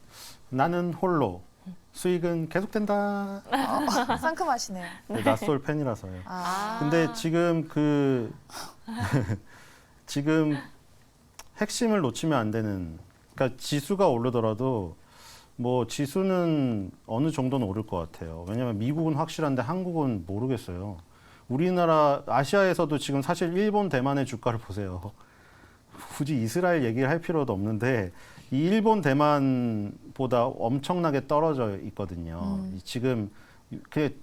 나는 홀로 수익은 계속된다. 상큼하시네요. 낯설 팬이라서요. 아, 근데 지금 지금 핵심을 놓치면 안 되는. 그러니까 지수가 오르더라도 뭐 지수는 어느 정도는 오를 것 같아요. 왜냐하면 미국은 확실한데 한국은 모르겠어요. 우리나라 아시아에서도 지금 사실 일본, 대만의 주가를 보세요. 굳이 이스라엘 얘기를 할 필요도 없는데 이 일본, 대만보다 엄청나게 떨어져 있거든요. 지금 그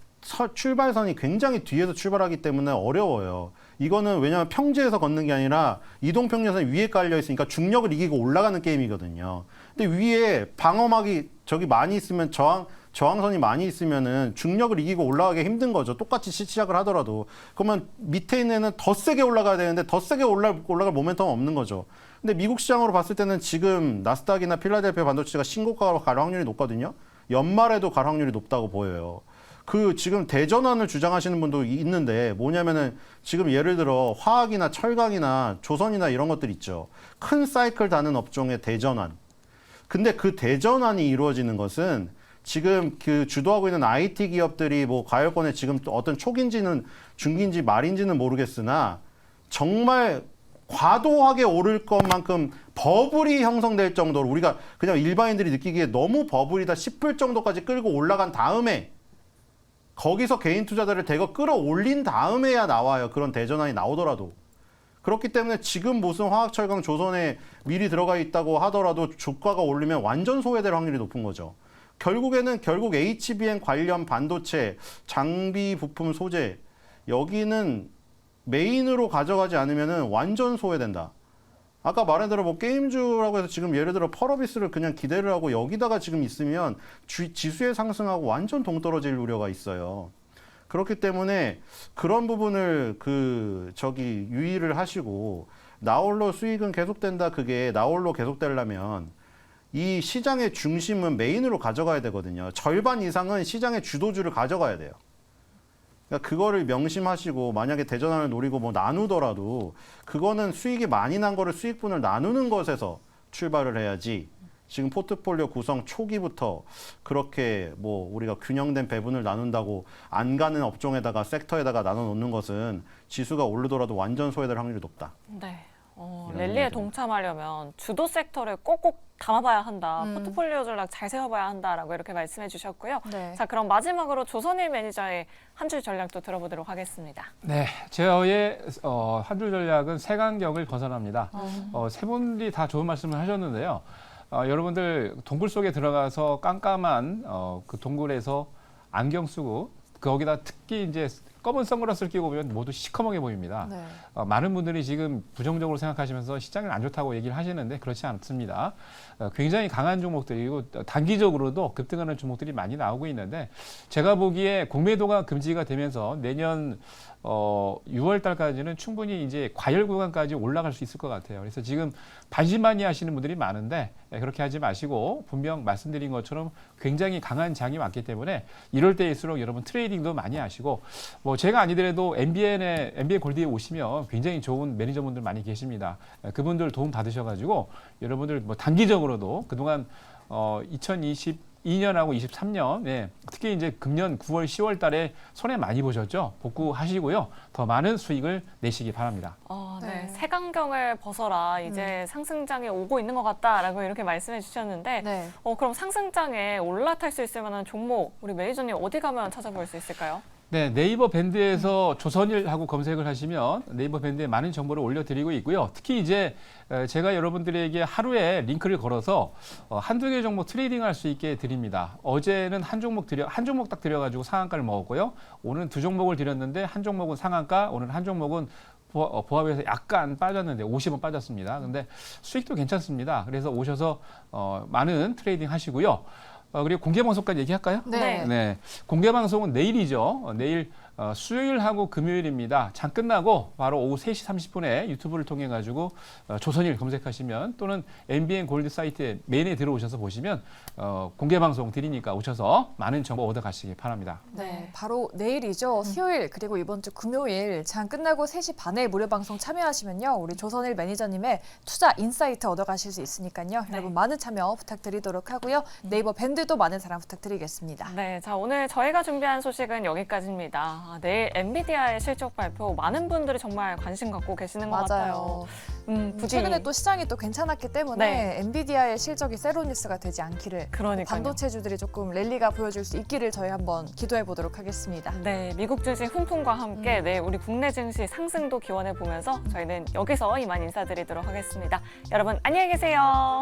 출발선이 굉장히 뒤에서 출발하기 때문에 어려워요. 이거는 왜냐하면 평지에서 걷는 게 아니라 이동평균선이 위에 깔려 있으니까 중력을 이기고 올라가는 게임이거든요. 근데 위에 방어막이 저기 많이 있으면 저항선이 많이 있으면은 중력을 이기고 올라가기 힘든 거죠. 똑같이 시작을 하더라도. 그러면 밑에 있는 애는 더 세게 올라가야 되는데 더 세게 올라갈 모멘텀은 없는 거죠. 근데 미국 시장으로 봤을 때는 지금 나스닥이나 필라델피아 반도체가 신고가로 갈 확률이 높거든요. 연말에도 갈 확률이 높다고 보여요. 지금 대전환을 주장하시는 분도 있는데 뭐냐면은 지금 예를 들어 화학이나 철강이나 조선이나 이런 것들 있죠. 큰 사이클 다는 업종의 대전환. 근데 그 대전환이 이루어지는 것은 지금 주도하고 있는 IT 기업들이 뭐 가열권에 지금 어떤 초기인지는 중기인지 말인지는 모르겠으나 정말 과도하게 오를 것만큼 버블이 형성될 정도로 우리가 그냥 일반인들이 느끼기에 너무 버블이다 싶을 정도까지 끌고 올라간 다음에 거기서 개인 투자자를 대거 끌어올린 다음에야 나와요. 그런 대전환이 나오더라도. 그렇기 때문에 지금 무슨 화학철강 조선에 미리 들어가 있다고 하더라도 주가가 오르면 완전 소외될 확률이 높은 거죠. 결국 HBM 관련 반도체, 장비, 부품, 소재 여기는 메인으로 가져가지 않으면 완전 소외된다. 아까 말한 대로 뭐 게임주라고 해서 지금 예를 들어 펄어비스를 그냥 기대를 하고 여기다가 지금 있으면 지수에 상승하고 완전 동떨어질 우려가 있어요. 그렇기 때문에 그런 부분을 유의를 하시고 나홀로 수익은 계속된다. 그게 나홀로 계속되려면 이 시장의 중심은 메인으로 가져가야 되거든요. 절반 이상은 시장의 주도주를 가져가야 돼요. 그러니까 그거를 명심하시고 만약에 대전환을 노리고 뭐 나누더라도 그거는 수익이 많이 난 거를 수익분을 나누는 것에서 출발을 해야지 지금 포트폴리오 구성 초기부터 그렇게 뭐 우리가 균형된 배분을 나눈다고 안 가는 업종에다가 섹터에다가 나눠 놓는 것은 지수가 오르더라도 완전 소외될 확률이 높다. 네. 이런 랠리에 얘기죠. 동참하려면 주도 섹터를 꼭꼭 담아봐야 한다. 포트폴리오 전략 잘 세워봐야 한다라고 이렇게 말씀해 주셨고요. 네. 자, 그럼 마지막으로 조선일 매니저의 한 줄 전략도 들어보도록 하겠습니다. 네, 저의 한 줄 전략은 색안경을 벗어납니다. 세 분이 다 좋은 말씀을 하셨는데요. 여러분들 동굴 속에 들어가서 깜깜한 그 동굴에서 안경 쓰고 거기다 특히 이제 검은 선글라스를 끼고 보면 모두 시커멓게 보입니다. 네. 많은 분들이 지금 부정적으로 생각하시면서 시장이 안 좋다고 얘기를 하시는데 그렇지 않습니다. 굉장히 강한 종목들이고 단기적으로도 급등하는 종목들이 많이 나오고 있는데 제가 보기에 공매도가 금지가 되면서 내년 6월 달까지는 충분히 이제 과열 구간까지 올라갈 수 있을 것 같아요. 그래서 지금 반신반의하시는 분들이 많은데 그렇게 하지 마시고 분명 말씀드린 것처럼 굉장히 강한 장이 왔기 때문에 이럴 때일수록 여러분 트레이딩도 많이 하시고 뭐 제가 아니더라도 MBN 골드에 오시면 굉장히 좋은 매니저분들 많이 계십니다. 그분들 도움 받으셔가지고 여러분들 뭐 단기적으로도 그동안 2022년하고 23년, 특히 이제 금년 9월, 10월 달에 손해 많이 보셨죠? 복구하시고요. 더 많은 수익을 내시기 바랍니다. 네. 네. 색안경을 벗어라. 이제 상승장에 오고 있는 것 같다라고 이렇게 말씀해 주셨는데 네. 그럼 상승장에 올라탈 수 있을 만한 종목 우리 매니저님 어디 가면 찾아볼 수 있을까요? 네, 네이버 밴드에서 조선일하고 검색을 하시면 네이버 밴드에 많은 정보를 올려드리고 있고요. 특히 이제 제가 여러분들에게 하루에 링크를 걸어서 한두 개 종목 트레이딩할 수 있게 드립니다. 어제는 한 종목 딱 드려가지고 상한가를 먹었고요. 오늘은 두 종목을 드렸는데 한 종목은 상한가, 오늘 한 종목은 보합에서 약간 빠졌는데 50원 빠졌습니다. 근데 수익도 괜찮습니다. 그래서 오셔서 많은 트레이딩 하시고요. 그리고 공개 방송까지 얘기할까요? 네. 네, 공개 방송은 내일이죠. 내일 수요일하고 금요일입니다. 장 끝나고 바로 오후 3시 30분에 유튜브를 통해 가지고 조선일 검색하시면 또는 MBN 골드 사이트에 메인에 들어오셔서 보시면 공개 방송 드리니까 오셔서 많은 정보 얻어 가시기 바랍니다. 네, 바로 내일이죠. 수요일 그리고 이번 주 금요일 장 끝나고 3시 반에 무료 방송 참여하시면요. 우리 조선일 매니저님의 투자 인사이트 얻어가실 수 있으니까요. 여러분 많은 참여 부탁드리도록 하고요. 네이버 밴드도 많은 사랑 부탁드리겠습니다. 네, 자 오늘 저희가 준비한 소식은 여기까지입니다. 내일 엔비디아의 실적 발표 많은 분들이 정말 관심 갖고 계시는 것 같아요. 부디 최근에 또 시장이 또 괜찮았기 때문에 네. 엔비디아의 실적이 세로니스가 되지 않기를 그러니까요. 반도체주들이 조금 랠리가 보여줄 수 있기를 저희 한번 기도해 보도록 하겠습니다. 네, 미국 증시 훈풍과 함께 내일 우리 국내 증시 상승도 기원해 보면서 저희는 여기서 이만 인사드리도록 하겠습니다. 여러분 안녕히 계세요.